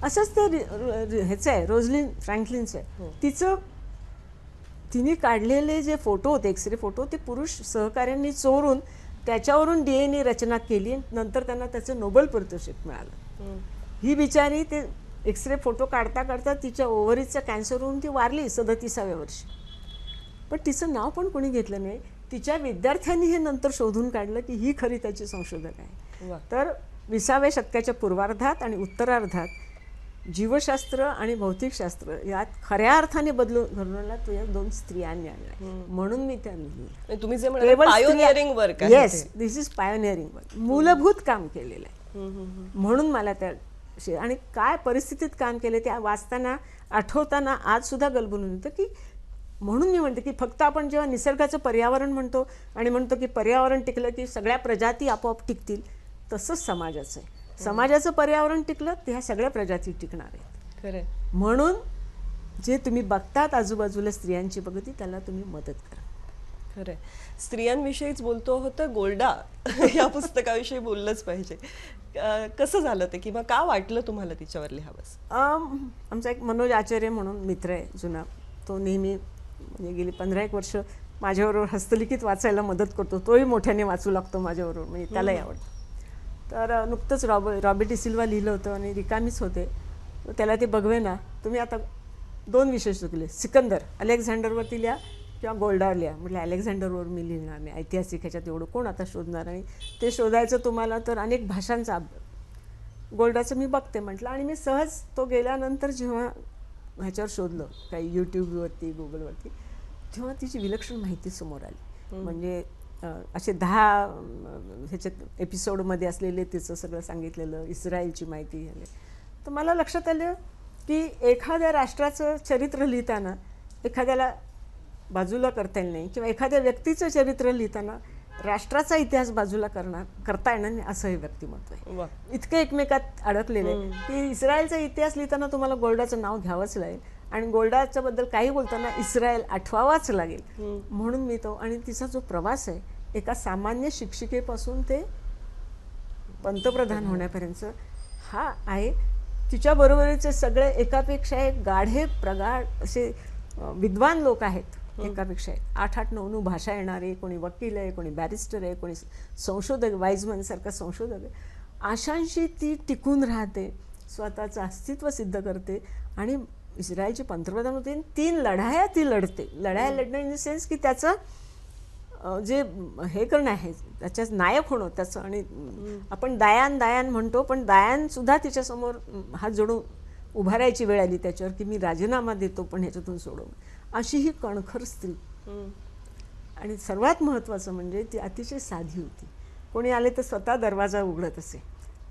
असंच ते ह्याचं आहे, रोझलिन फ्रँकलिनचं आहे. तिने काढलेले जे फोटो होते, एक्सरे फोटो, ते पुरुष सहकाऱ्यांनी चोरून त्याच्यावरून DNA रचना केली. नंतर त्यांना त्याचं नोबेल पारितोषिक मिळालं. ही बिचारी ते एक्सरे फोटो काढता काढता तिच्या ओव्हरीजचा कॅन्सर होऊन ती वारली 37व्या वर्षी. पण तिचं नाव पण कोणी घेतलं नाही. तिच्या विद्यार्थ्यांनी हे नंतर शोधून काढलं की ही खरी त्याची संशोधक आहे. तर 20व्या शतकाच्या पूर्वार्धात आणि उत्तरार्धात जीवशास्त्र आणि भौतिकशास्त्र यात खऱ्या अर्थाने बदलून घडवण्याला तो या 2 स्त्रियांनी आणला. म्हणून मी त्यांनी लिहिलं. तुम्ही जे म्हणाले पायोनियरिंग वर्क आहे. Yes, this is pioneering work. मूलभूत काम केलेलं आहे. म्हणून मला त्या आणि काय परिस्थितीत काम केले ते वाचताना आठवताना आज सुद्धा गलबलून येतं की म्हणून मी म्हणते की फक्त आपण जेव्हा निसर्गाचं पर्यावरण म्हणतो आणि म्हणतो की पर्यावरण टिकलं की सगळ्या प्रजाती आपोआप टिकतील, तसंच समाजाचं आहे. समाजाचं पर्यावरण टिकलं तर ह्या सगळ्या प्रजाती टिकणार आहेत. खरं. म्हणून जे तुम्ही बघतात आजूबाजूला स्त्रियांची प्रगती त्याला तुम्ही मदत करा. खरं. स्त्रियांविषयीच बोलतो होतं, गोल्डा या पुस्तकाविषयी बोललंच पाहिजे. कसं झालं ते किंवा का वाटलं तुम्हाला तिच्यावर लिहावंस? आमचा एक मनोज आचार्य म्हणून मित्र आहे जुना, तो नेहमी म्हणजे गेली 15-1 वर्ष माझ्याबरोबर हस्तलिखित वाचायला मदत करतो. तोही मोठ्याने वाचू लागतो माझ्याबरोबर, म्हणजे त्यालाही आवडतं. तर नुकतंच रॉबर्ट डिसिल्वा लिहिलं होतं आणि रिकामीच होते, त्याला ते बघवे ना. तुम्ही आता 2 विषय चुकले, सिकंदर अलेक्झांडरवरती लिहा किंवा गोल्डावर लिहा. म्हटलं अलेक्झांडरवर मी लिहिणार नाही, ऐतिहासिक ह्याच्यात एवढं कोण आता शोधणार, आणि ते शोधायचं तुम्हाला तर अनेक भाषांचा गोल्डाचं मी बघते म्हटलं. आणि मी सहज तो गेल्यानंतर जेव्हा ह्याच्यावर शोधलं काही यूट्यूबवरती गुगलवरती, तेव्हा तिची विलक्षण माहिती समोर आली. म्हणजे असे 10 ह्याच्यात एपिसोडमध्ये असलेले तिचं सगळं सांगितलेलं, इस्रायलची माहिती झाली. तर मला लक्षात आलं की एखाद्या राष्ट्राचं चरित्र लिहिताना एखाद्याला बाजूला करता येईल नाही, किंवा एखाद्या व्यक्तीचं चरित्र लिहिताना राष्ट्राचा इतिहास बाजूला करता येणार नाही, असं हे व्यक्तिमत्व आहे. इतकं एकमेकात अडकलेलं आहे की इस्रायलचा इतिहास लिहिताना तुम्हाला गोल्डाचं नाव घ्यावंच लागेल आणि गोल्डाच्या बद्दल काही बोलताना इस्रायल आठवावाच लागेल म्हणून मी तो, आणि तिचा जो प्रवास आहे एका सामान्य शिक्षिकेपासून ते पंतप्रधान होण्यापर्यंत हा आहे. तिच्या बरोबरीचे सगळे एकापेक्षा एक गाढे प्रगाढ असे विद्वान लोक आहेत, एकापेक्षा एक 8-8, 9-9 भाषा येणारे, कोणी वकील आहे, कोणी बॅरिस्टर आहे, कोणी संशोधक, वाईजमन सारखा संशोधक आहे. अशांशी ती टिकून राहते, स्वतःचं अस्तित्व सिद्ध करते आणि इस्रायलचे पंतप्रधान होते. 3 लढाया ती लढते. लढाया लढणं इन द सेन्स की त्याचं जे हे करणं आहे, त्याच्यात नायक होणं त्याचं. आणि आपण दायान म्हणतो, पण दायानसुद्धा तिच्यासमोर हात जोडून उभारायची वेळ आली त्याच्यावर की मी राजीनामा देतो पण ह्याच्यातून सोडवून. अशी ही कणखर स्त्री. आणि सर्वात महत्त्वाचं म्हणजे ती अतिशय साधी होती. कोणी आले तर स्वतः दरवाजा उघडत असे,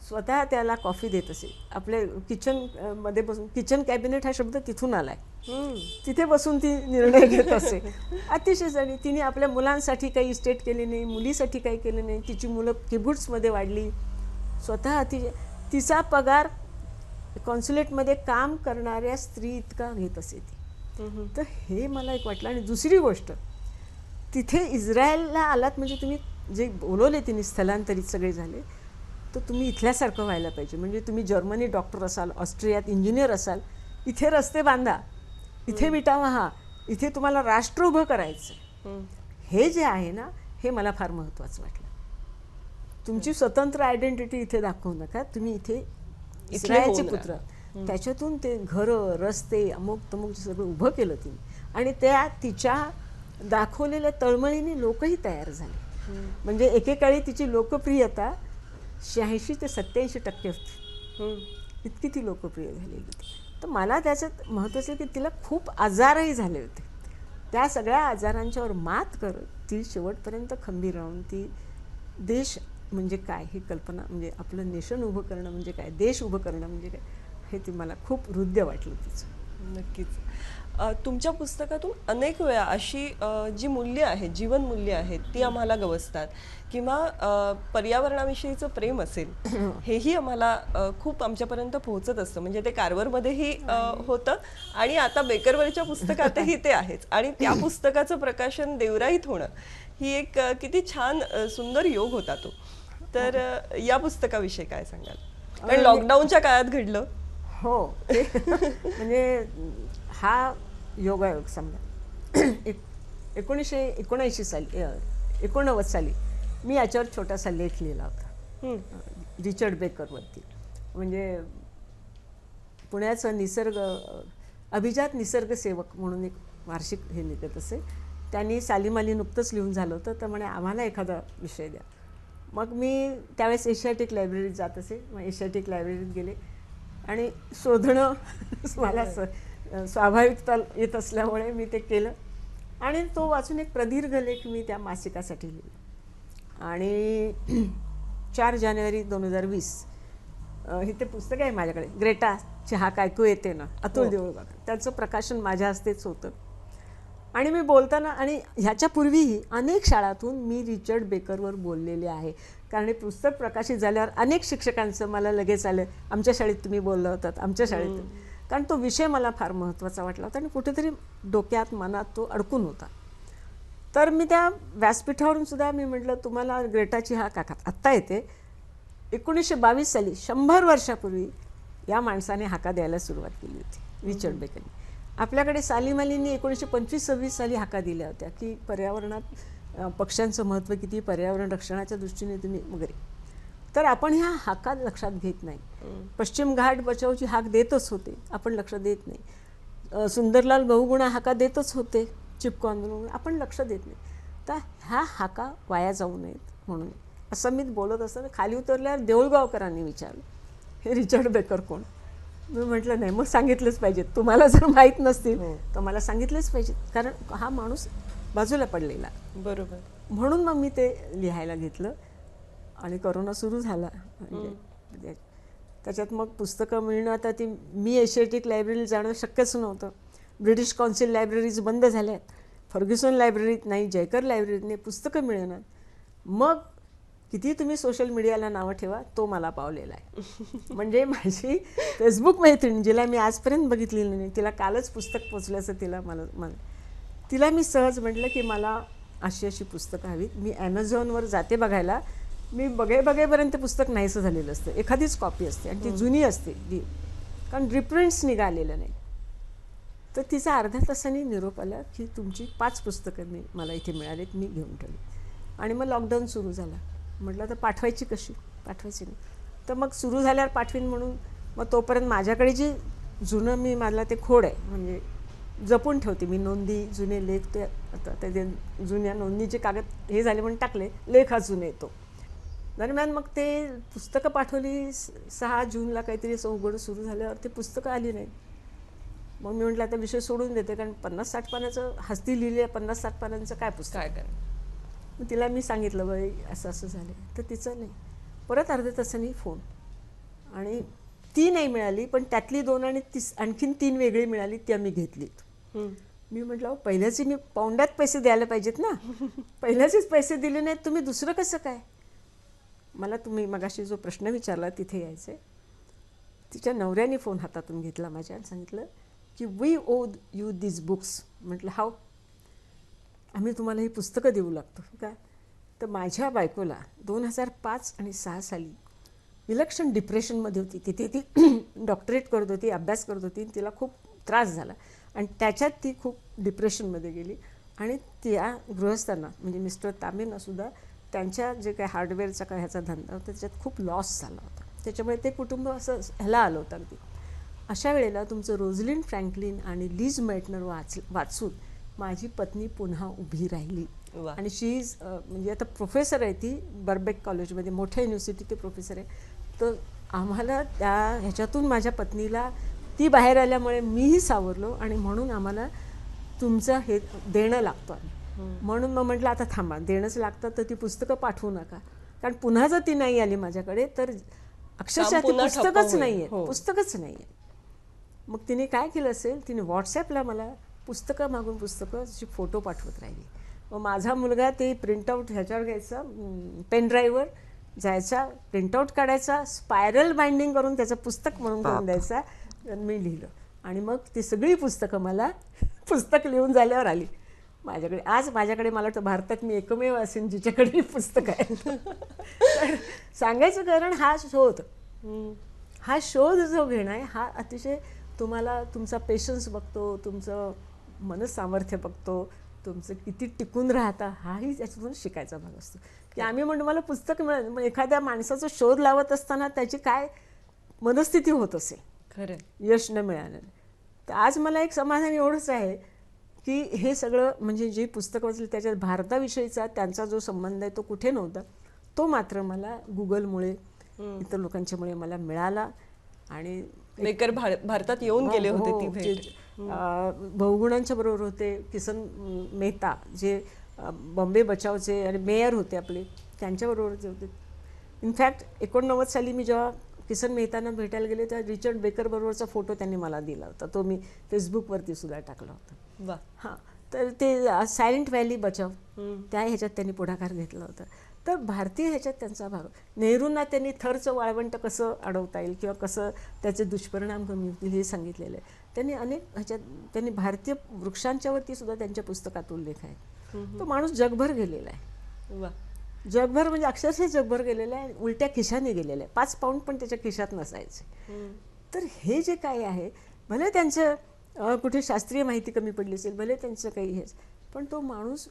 स्वतः त्याला कॉफी देत असे. आपले किचनमध्ये बसून, किचन कॅबिनेट हा शब्द तिथून आला आहे, तिथे बसून ती निर्णय घेत असे. अतिशय साधी. तिने आपल्या मुलांसाठी काही इस्टेट केली नाही, मुलीसाठी काही केलं नाही. तिची मुलं किबुट्समध्ये वाढली. स्वतः तिचा पगार कॉन्सुलेटमध्ये काम करणाऱ्या स्त्री इतका घेत असे ती. तर हे मला एक वाटलं. आणि दुसरी गोष्ट, तिथे इस्रायलला आलात म्हणजे तुम्ही जे बोलवले तिने स्थलांतरित सगळे झाले, तर तुम्ही इथल्यासारखं व्हायला पाहिजे. म्हणजे तुम्ही जर्मनी डॉक्टर असाल, ऑस्ट्रियात इंजिनियर असाल, इथे रस्ते बांधा, इथे विटा वाहा, इथे तुम्हाला राष्ट्र उभं करायचं. हे जे आहे ना, हे मला फार महत्त्वाचं वाटलं. तुमची स्वतंत्र आयडेंटिटी इथे दाखवू नका, तुम्ही इथे इस्रायलचे पुत्र. त्याच्यातून ते घरं, रस्ते, अमुक तमुक सगळं उभं केलं तिने. आणि त्या तिच्या दाखवलेल्या तळमळीने लोकही तयार झाले. म्हणजे एकेकाळी तिची लोकप्रियता 86 ते 87% होती, इतकी ती लोकप्रिय झालेली होती. तर मला त्याच्यात महत्त्वाचं की तिला खूप आजारही झाले होते. त्या सगळ्या आजारांच्यावर मात करत ती शेवटपर्यंत खंबीर राहून ती देश म्हणजे काय ही कल्पना, म्हणजे आपलं नेशन उभं करणं म्हणजे काय, देश उभं करणं म्हणजे काय, हे ती मला खूप हृदय वाटलं तिचं. नक्कीच. तुमच्या पुस्तकातून अनेक वेळा अशी जी मूल्य आहेत, जीवनमूल्य आहेत, ती आम्हाला गवसतात. किंवा पर्यावरणाविषयीचं प्रेम असेल, हेही आम्हाला खूप आमच्यापर्यंत पोहोचत असतं. म्हणजे ते कार्व्हरमध्येही होतं आणि आता बेकरवरच्या पुस्तकातही ते आहेच. आणि त्या पुस्तकाचं प्रकाशन देवराईत होणं ही एक किती छान सुंदर योग होता तो. तर या पुस्तकाविषयी काय सांगाल? कारण लॉकडाऊनच्या काळात घडलं. हो, म्हणजे हा योगायोग समजा 1979 साली मी याच्यावर छोटासा लेख लिहिला होता रिचर्ड बेकरवरती. म्हणजे पुण्याचं अभिजात निसर्ग सेवक म्हणून एक वार्षिक हे निघत असे. त्यांनी सालीमाली नुकतंच लिहून झालं होतं, तर म्हणे आम्हाला एखादा विषय द्या. मग मी त्यावेळेस एशियाटिक लायब्ररीत जात असे. मग एशियाटिक लायब्ररीत गेले आणि शोधणं मला स्वाभाविकता येत असल्यामुळे मी ते केलं. आणि तो वाचून एक प्रदीर्घ लेख मी त्या मासिकासाठी लिहिला. आणि 4 जानेवारी 2020 हे ते पुस्तक आहे माझ्याकडे, ग्रेटा चहा ऐकू येते ना, अतुल देऊळगावकर, त्याचं प्रकाशन माझ्या हस्तेच होतं. आणि मी बोलताना, आणि ह्याच्यापूर्वीही अनेक शाळातून मी रिचर्ड बेकरवर बोललेले आहे. कारण हे पुस्तक प्रकाशित झाल्यावर अनेक शिक्षकांचं मला लगेच आलं, आमच्या शाळेत तुम्ही बोलला होतात, आमच्या शाळेत. कारण तो विषय मला फार महत्त्वाचा वाटला होता आणि कुठेतरी डोक्यात मनात तो अडकून होता. तर मी त्या व्यासपीठावरून सुद्धा मी म्हटलं, तुम्हाला ग्रेटाची हा काका आत्ता येते. 1922 साली 100 वर्षापूर्वी या माणसाने हाका द्यायला सुरुवात केली होती, रिचर्ड बेकरने. आपल्याकडे सालीमालींनी 1925-26 साली हाका दिल्या होत्या की पर्यावरणात पक्ष्यांचं महत्त्व किती, पर्यावरण रक्षणाच्या दृष्टीने तुम्ही वगैरे. तर आपण ह्या हाका लक्षात घेत नाही. पश्चिम घाट बचावची हाक देतच होते, आपण लक्ष देत नाही. सुंदरलाल बहुगुणा हाका देतच होते, चिपको आंदोलन, आपण लक्ष देत नाही. तर ह्या हाका वाया जाऊ नयेत म्हणून असं मी बोलत असताना खाली उतरल्यावर देऊळगावकरांनी विचारलं, हे रिचर्ड बेकर कोण? मी म्हटलं नाही, मग सांगितलंच पाहिजेत. तुम्हाला जर माहीत नसतील तर मला सांगितलंच पाहिजेत, कारण हा माणूस बाजूला पडलेला. बरोबर. म्हणून मग मी ते लिहायला घेतलं. आणि करोना सुरू झाला. म्हणजे त्याच्यात मग पुस्तकं मिळणं, आता ती मी एशियाटिक लायब्ररीला जाणं शक्यच नव्हतं. ब्रिटिश काउन्सिल लायब्ररीज बंद झाल्यात, फर्ग्युसन लायब्ररीत नाही, जयकर लायब्ररीत नाही, पुस्तकं मिळणार. मग किती तुम्ही सोशल मीडियाला नावं ठेवा, तो मला पावलेला आहे. म्हणजे माझी फेसबुक मैत्रीण, जिला मी आजपर्यंत बघितलेली नाही, तिला कालच पुस्तक पोचल्याचं तिला मी सहज म्हटलं की मला अशी अशी पुस्तकं हवीत. मी ॲमेझॉनवर जाते बघायला, मी बघेपर्यंत पुस्तक नाहीसं झालेलं असतं, एखादीच कॉपी असते आणि ती जुनी असते कारण रिप्रिंट्स निघालेलं नाही. तर तिचा अर्ध्या तासाने निरोप आला की तुमची 5 पुस्तकं मला इथे मिळालीत, मी घेऊन ठेवली. आणि मग लॉकडाऊन सुरू झाला. म्हटलं तर पाठवायची कशी, पाठवायची नाही. तर मग सुरू झाल्यावर पाठवीन म्हणून मग तोपर्यंत माझ्याकडे जे जुनं मला ते खोड आहे, म्हणजे जपून ठेवते मी नोंदी, जुने लेख. ते आता ते जुन्या नोंदीचे कागद हे झाले म्हणून टाकले, लेख हा जुने येतो. दरम्यान मग ते पुस्तकं पाठवली. 6 जूनला काहीतरी असं उघड सुरू झाल्यावर ते पुस्तकं आली नाही. मग मी म्हटलं आता विषय सोडून देते, कारण 50-60 पानाचं हस्ती लिहिली आहे, 50-60 पानांचं काय पुस्तक काय काय. मग तिला मी सांगितलं बाई असं असं झालं. तर तिचं नाही. परत अर्ध्या तासांनी फोन, आणि ती नाही मिळाली, पण त्यातली 2 आणि आणखीन 3 वेगळी मिळाली, त्या मी घेतलीत. मी म्हटलं पहिल्याचे मी पाऊंड्यात पैसे द्यायला पाहिजेत ना, पहिल्याचेच पैसे दिले नाहीत, तुम्ही दुसरं कसं काय. मला तुम्ही मगाशी जो प्रश्न विचारला तिथे यायचं आहे. तिच्या नवऱ्याने फोन हातातून घेतला माझ्या आणि सांगितलं की वी ओड यू दिस बुक्स. म्हटलं हाव, आम्ही तुम्हाला ही पुस्तकं देऊ लागतो का. तर माझ्या बायकोला 2005 आणि 6 साली विलक्षण डिप्रेशनमध्ये होती. तिथे ती डॉक्टरेट करत होती, अभ्यास करत होती, तिला खूप त्रास झाला आणि त्याच्यात ती खूप डिप्रेशनमध्ये गेली. आणि त्या गृहस्थांना म्हणजे मिस्टर तांबेंनासुद्धा त्यांच्या जे काही हार्डवेअरचा काय ह्याचा धंदा होता त्याच्यात खूप लॉस झाला होता. त्याच्यामुळे ते कुटुंब असं ह्याला आलं होतं अगदी. अशा वेळेला तुमचं रोझलिन फ्रँकलिन आणि लीज मेटनर वाचून माझी पत्नी पुन्हा उभी राहिली. आणि शी इज म्हणजे आता प्रोफेसर आहे ती बर्बेक कॉलेजमध्ये, मोठ्या युनिव्हर्सिटी ते प्रोफेसर आहे. तर आम्हाला त्या ह्याच्यातून माझ्या पत्नीला ती बाहेर आल्यामुळे मीही सावरलो, आणि म्हणून आम्हाला तुमचं हे देणं लागतं आम्ही. म्हणून मग म्हटलं आता थांबा, देणंच लागतं तर ती पुस्तकं पाठवू नका, कारण पुन्हा जर ती नाही आली माझ्याकडे तर अक्षरशः ती पुस्तकच नाही आहे, पुस्तकच नाही आहे. मग तिने काय केलं असेल, तिने व्हॉट्सॲपला मला पुस्तकं मागून पुस्तकं फोटो पाठवत राहिली. मग माझा मुलगा ते प्रिंटआउट ह्याच्यावर घ्यायचा, पेनड्राईव्हवर जायचा, प्रिंटआउट काढायचा, स्पायरल बाइंडिंग करून त्याचं पुस्तक म्हणून करून द्यायचा. मी लिहिलं आणि मग ती सगळी पुस्तकं मला पुस्तक लिहून झाल्यावर आली माझ्याकडे. आज माझ्याकडे मला वाटतं भारतात मी एकमेव असेल जिच्याकडे पुस्तक आहे. तर सांगायचं कारण हा शोध जो घेणं आहे हा अतिशय तुम्हाला तुमचा पेशन्स बघतो, तुमचं मनसामर्थ्य बघतो, तुमचं किती टिकून राहता हाही त्याच्यातून शिकायचा भाग असतो. की आम्ही म्हणतो मला पुस्तक मिळालं, मग एखाद्या माणसाचा शोध लावत असताना त्याची काय मनस्थिती होत असेल, खरं यश न मिळालं. तर आज मला एक समाधान एवढंच आहे की हे सगळं म्हणजे जी पुस्तकं वाचली त्याच्यात भारताविषयीचा त्यांचा जो संबंध आहे तो कुठे नव्हता, तो मात्र मला गुगलमुळे इतर लोकांच्यामुळे मला मिळाला. आणि बेकर भारतात येऊन गेले होते ती भेट. बहुगुणांच्या बरोबर होते. किसन मेहता जे बॉम्बे बचावचे आणि मेयर होते आपले, त्यांच्याबरोबर जे होते. इनफॅक्ट 89 साली मी जेव्हा किसन मेहतांना भेटायला गेले तेव्हा रिचर्ड बेकर बरोबरचा फोटो त्यांनी मला दिला होता, तो मी फेसबुकवरती सुद्धा टाकला होता. वा. हां, तर ते सायलेंट व्हॅली बचाव त्या ह्याच्यात त्यांनी पुढाकार घेतला होता. तर भारतीय ह्याच्यात त्यांचा भाग. नेहरूंना त्यांनी थरचं वाळवंट कसं अडवता येईल किंवा कसं त्याचे दुष्परिणाम कमी होतील हे सांगितलेलं आहे. त्यांनी अनेक ह्याच्यात त्यांनी भारतीय वृक्षांच्यावरती सुद्धा त्यांच्या पुस्तकात उल्लेख आहे. तो माणूस जगभर गेलेला आहे. वा. जगभर म्हणजे अक्षरशः जगभर गेलेला आहे, उलट्या खिशाने गेलेला आहे. 5 पाऊंड पण त्याच्या खिशात नसायचे. तर हे जे काही आहे, भले त्यांचं कुठे शास्त्रीय माहिती कमी पडली असेल, भले त्यांचं काही हेच, पण तो माणूस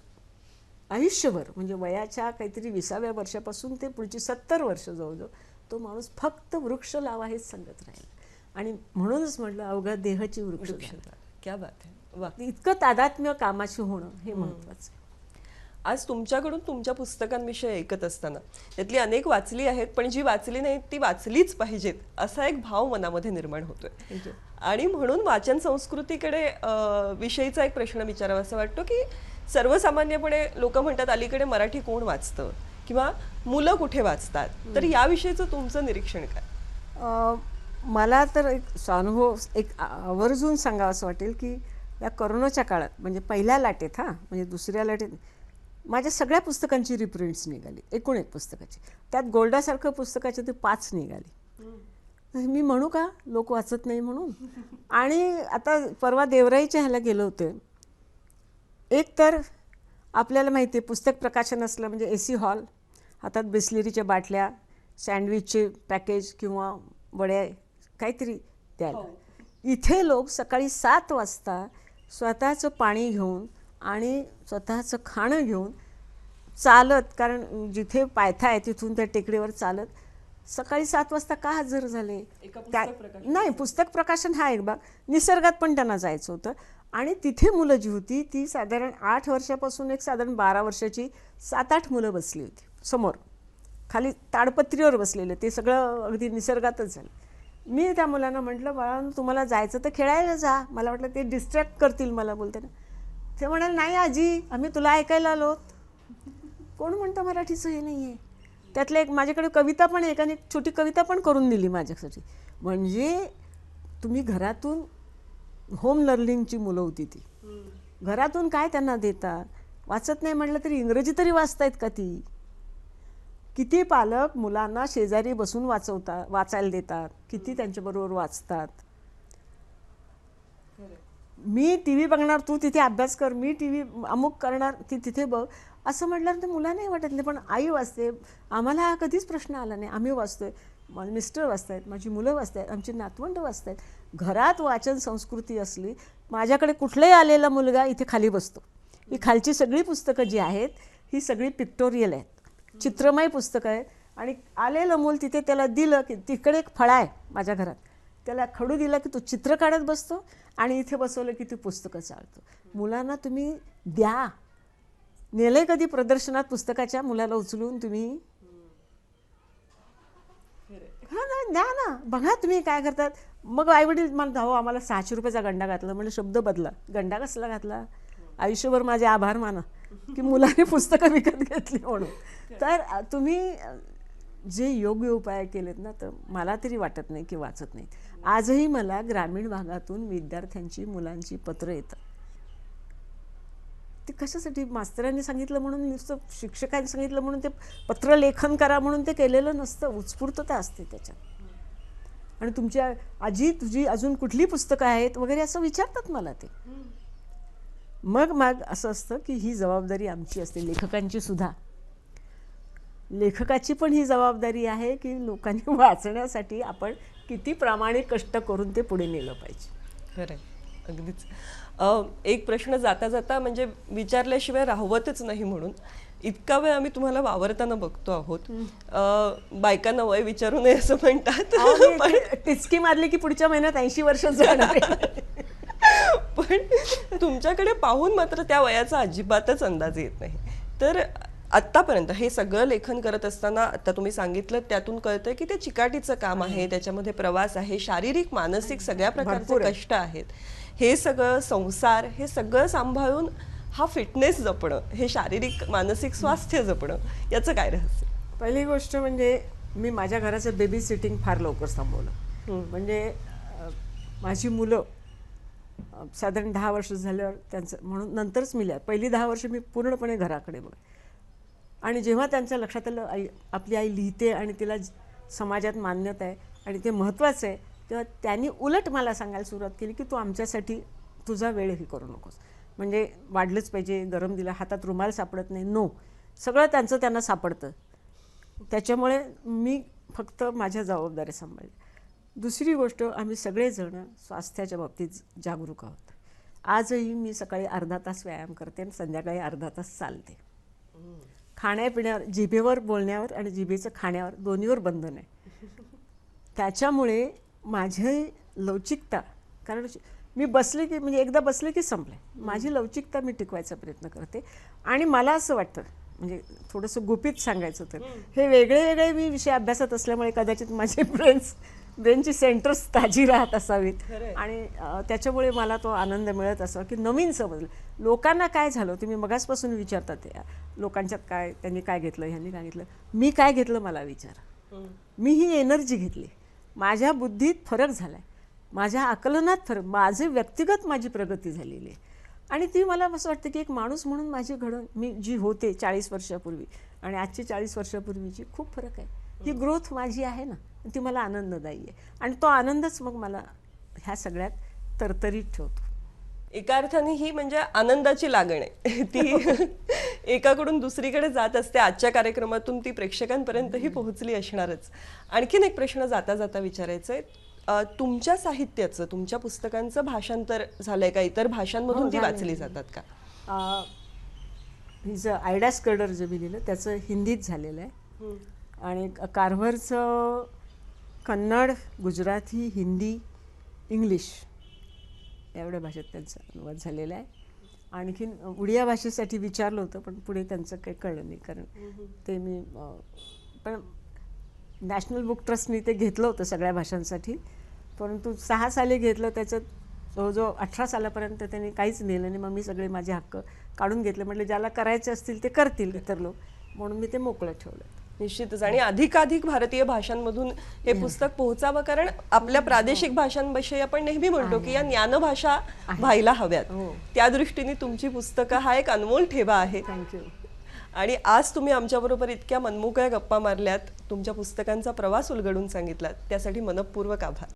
आयुष्यभर म्हणजे वयाच्या काहीतरी 20व्या वर्षापासून ते पुढची 70 वर्ष जवळजवळ तो माणूस फक्त वृक्ष लावा हेच सांगत राहिला. आणि म्हणूनच म्हटलं अवघा देहाची वृक्ष. क्या बात आहे. वा. इतकं तादात्म्य कामाशी होणं हे महत्त्वाचं आहे. आज तुमच्याकडून तुमच्या पुस्तकांविषयी ऐकत असताना त्यातली अनेक वाचली आहेत, पण जी वाचली नाहीत ती वाचलीच पाहिजेत असा एक भाव मनामध्ये निर्माण होतोय. आणि म्हणून वाचन संस्कृतीकडे विषयीचा एक प्रश्न विचारावा असं वाटतो की सर्वसामान्यपणे लोक म्हणतात अलीकडे मराठी कोण वाचतं किंवा मुलं कुठे वाचतात, तर याविषयीचं तुमचं निरीक्षण काय? मला तर एक अनुभव एक आवर्जून सांगावं असं वाटेल की या करोनाच्या काळात म्हणजे पहिल्या लाटेत म्हणजे दुसऱ्या लाटेत माझ्या सगळ्या पुस्तकांची रिप्रिंट्स निघाली, एकूण एक पुस्तकाची. त्यात गोल्डासारखं पुस्तकाचे ते 5 निघाली. मी म्हणू का लोक वाचत नाही म्हणून? आणि आता परवा देवराईच्या ह्याला गेलो होते. एक तर आपल्याला माहिती आहे पुस्तक प्रकाशन असलं म्हणजे AC हॉल, हातात बिस्लेरीच्या बाटल्या, सँडविचचे पॅकेज किंवा वड्या काहीतरी द्यायला. इथे लोक सकाळी 7 वाजता स्वतःचं पाणी घेऊन आणि स्वतःचं खाणं घेऊन चालत, कारण जिथे पायथा आहे तिथून त्या टेकडीवर चालत सकाळी 7 वाजता का हजर झाले? नाही, पुस्तक प्रकाशन हा एक भाग, निसर्गात पण त्यांना जायचं होतं. आणि तिथे मुलं जी होती ती साधारण 8 वर्षापासून एक साधारण 12 वर्षाची 7-8 मुलं बसली होती समोर, खाली ताडपत्रीवर बसलेले. ते सगळं अगदी निसर्गातच झालं. मी त्या मुलांना म्हटलं, बाळांनो तुम्हाला जायचं तर खेळायला जा, मला वाटलं ते डिस्ट्रॅक्ट करतील मला बोलताना. ते म्हणाले, नाही आजी, आम्ही तुला ऐकायला आलोत. कोण म्हणतं मराठीचं हे नाही आहे? त्यातलं एक माझ्याकडे कविता पण आहे, एकाने छोटी कविता पण करून दिली माझ्यासाठी. म्हणजे तुम्ही घरातून होम लर्निंगची मुलं होती ती, घरातून काय त्यांना देता? वाचत नाही म्हटलं तरी इंग्रजी तरी वाचतायत का ती? किती पालक मुलांना शेजारी बसून वाचायला देतात, किती त्यांच्याबरोबर वाचतात. मी TV बघणार, तू तिथे अभ्यास कर, मी TV अमुक करणार, ती तिथे बघ, असं म्हटल्यावर तर मुलांनाही वाटत नाही. पण आई वाचते, आम्हाला हा कधीच प्रश्न आला नाही. आम्ही वाचतोय, माझे मिस्टर वाचत आहेत, माझी मुलं वाचत आहेत, आमची नातवंड वाचत आहेत. घरात वाचन संस्कृती असली. माझ्याकडे कुठलाही आलेला मुलगा इथे खाली बसतो. ही खालची सगळी पुस्तकं जी आहेत ही सगळी पिक्टोरियल आहेत, चित्रमय पुस्तकं आहेत. आणि आलेलं मूल तिथे त्याला दिलं की तिकडे एक फळा आहे माझ्या घरात, त्याला खडू दिला की तो चित्र काढत बसतो आणि इथे बसवलं की ती पुस्तकं चालतो. मुलांना तुम्ही द्या. नेलंय कधी प्रदर्शनात पुस्तकाच्या मुलाला उचलून तुम्ही? हां ना, द्या ना, बघा तुम्ही काय करतात. मग आईवडील मला धावो, आम्हाला 600 रुपयाचा गंडा घातला. म्हणजे शब्द बदला, गंडा कसला घातला? आयुष्यभर माझे आभार माना की मुलाने पुस्तकं विकत घेतली म्हणून. तर तुम्ही जे योग्य उपाय केलेत ना, तर मला तरी वाटत नाही की वाचत नाही. आजही मला ग्रामीण भागातून विद्यार्थ्यांची, मुलांची पत्रं येतात. ते कशासाठी? मास्तरांनी सांगितलं म्हणून, नुसतं शिक्षकांनी सांगितलं म्हणून ते पत्र लेखन करा म्हणून ते केलेलं नसतं. उत्स्फूर्तता असते त्याच्यात. आणि तुमच्या आजी तुझी अजून कुठली पुस्तकं आहेत वगैरे असं विचारतात मला ते. मग असं असतं की ही जबाबदारी आमची असते, लेखकांची सुद्धा. लेखकाची पण ही जबाबदारी आहे की लोकांनी वाचण्यासाठी आपण किती प्रामाणिक कष्ट करून ते पुढे नेलं पाहिजे. खरं अगदीच. एक प्रश्न जाता जाता म्हणजे विचारल्याशिवाय राहवतच नाही, म्हणून इतका वेळ आम्ही तुम्हाला वावरताना बघतो आहोत. बायकांना वय विचारू नये असं म्हणतात, टिचकी मारली की पुढच्या महिन्यात 80 वर्ष जाणार. पण तुमच्याकडे पाहून मात्र त्या वयाचा अजिबातच अंदाज येत नाही. तर आत्तापर्यंत हे सगळं लेखन करत असताना आता तुम्ही सांगितलं त्यातून कळतंय की ते चिकाटीचं काम आहे, त्याच्यामध्ये प्रवास आहे, शारीरिक मानसिक सगळ्या प्रकारचे कष्ट आहेत. हे सगळं संसार, हे सगळं सांभाळून हा फिटनेस जपणं, हे शारीरिक मानसिक स्वास्थ्य जपणं, याचं काय रहस्य? पहिली गोष्ट म्हणजे मी माझ्या घराचं बेबी सिटिंग फार लवकर थांबवलं. म्हणजे माझी मुलं साधारण 10 वर्ष झाल्यावर त्यांचं म्हणून नंतरच मिळालं. पहिली 10 वर्ष मी पूर्णपणे घराकडे बघ. आणि जेव्हा त्यांच्या लक्षात आलं आपली आई लिहिते आणि तिला समाजात मान्यता आहे आणि ते महत्त्वाचं आहे, तेव्हा त्यांनी उलट मला सांगायला सुरुवात केली की तू आमच्यासाठी तुझा वेळ हे करू नकोस. म्हणजे वाढलंच पाहिजे, गरम दिला, हातात रुमाल सापडत नाही, नो, सगळं त्यांना सापडतं. त्याच्यामुळे मी फक्त माझ्या जबाबदाऱ्या सांभाळल्या. दुसरी गोष्ट, आम्ही सगळेजण स्वास्थ्याच्या बाबतीत जागरूक आहोत. आजही मी सकाळी अर्धा तास व्यायाम करते आणि संध्याकाळी अर्धा तास चालते. खाण्यापिण्यावर, जिभेवर बोलण्यावर आणि जिभेचं खाण्यावर दोन्हीवर बंधन आहे. त्याच्यामुळे माझी लवचिकता, कारण मी बसले की म्हणजे एकदा बसले की संपले, माझी लवचिकता मी टिकवायचा प्रयत्न करते. आणि मला असं वाटतं, म्हणजे थोडंसं गुपित सांगायचं तर, हे वेगळे वेगळे मी विषय अभ्यासात असल्यामुळे कदाचित माझे ब्रेनची सेंटर्स ताजी राहत असावीत आणि त्याच्यामुळे मला तो आनंद मिळत असावा की नवीन समजलं. लोकांना काय झालं, तुम्ही मगासपासून विचारतात, लोकांच्यात काय, त्यांनी काय घेतलं, ह्यांनी काय घेतलं, मी काय घेतलं मला विचार. मी ही एनर्जी घेतली, माझ्या बुद्धीत फरक झाला आहे, माझ्या आकलनात फरक, माझे व्यक्तिगत माझी प्रगती झालेली आहे. आणि ती मला असं वाटतं की एक माणूस म्हणून माझी घडण मी जी होते 40 वर्षापूर्वी आणि आजची 40 वर्षापूर्वीची खूप फरक आहे. ही ग्रोथ माझी आहे ना, ती मला आनंददायी आहे आणि तो आनंदच मग मला ह्या सगळ्यात तरतरीत ठेवतो. एका अर्थाने ही म्हणजे आनंदाची लागण आहे ती एकाकडून दुसरीकडे जात असते. आजच्या कार्यक्रमातून ती प्रेक्षकांपर्यंतही पोहोचली असणारच. आणखीन एक प्रश्न जाता जाता विचारायचा आहे, तुमच्या साहित्याचं, तुमच्या पुस्तकांचं भाषांतर झालंय का? इतर भाषांमधून ती वाचली जातात का? हिचं आयडा स्कर्डर जे मी लिहिलं त्याचं हिंदीत झालेलं आहे आणि कार्व्हरचं कन्नड, गुजराती, हिंदी, इंग्लिश एवढ्या भाषेत त्यांचा अनुवाद झालेला आहे. आणखीन उडिया भाषेसाठी विचारलं होतं पण पुढे त्यांचं काही कळलं नाही, कारण ते मी पण नॅशनल बुक ट्रस्टनी ते घेतलं होतं सगळ्या भाषांसाठी, परंतु 6 साली घेतलं. त्याच्यात जवळजवळ 18 सालापर्यंत त्यांनी काहीच नेलं नाही. मग मी सगळे माझे हक्क काढून घेतले. म्हटलं ज्याला करायचे असतील ते करतील इतर लोक, म्हणून मी ते मोकळं ठेवलं. निश्चितच. आणि अधिकाधिक भारतीय भाषांमधून हे पुस्तक पोहोचावं, कारण आपल्या प्रादेशिक भाषांविषयी आपण नेहमी म्हणतो की या ज्ञानभाषा व्हायला हव्यात. त्या दृष्टीने तुमची पुस्तकं हा एक अनमोल ठेवा आहे. थँक्यू. आणि आज तुम्ही आमच्याबरोबर इतक्या मनमोकळ्या गप्पा मारल्यात, तुमच्या पुस्तकांचा प्रवास उलगडून सांगितलात, त्यासाठी मनःपूर्वक आभार.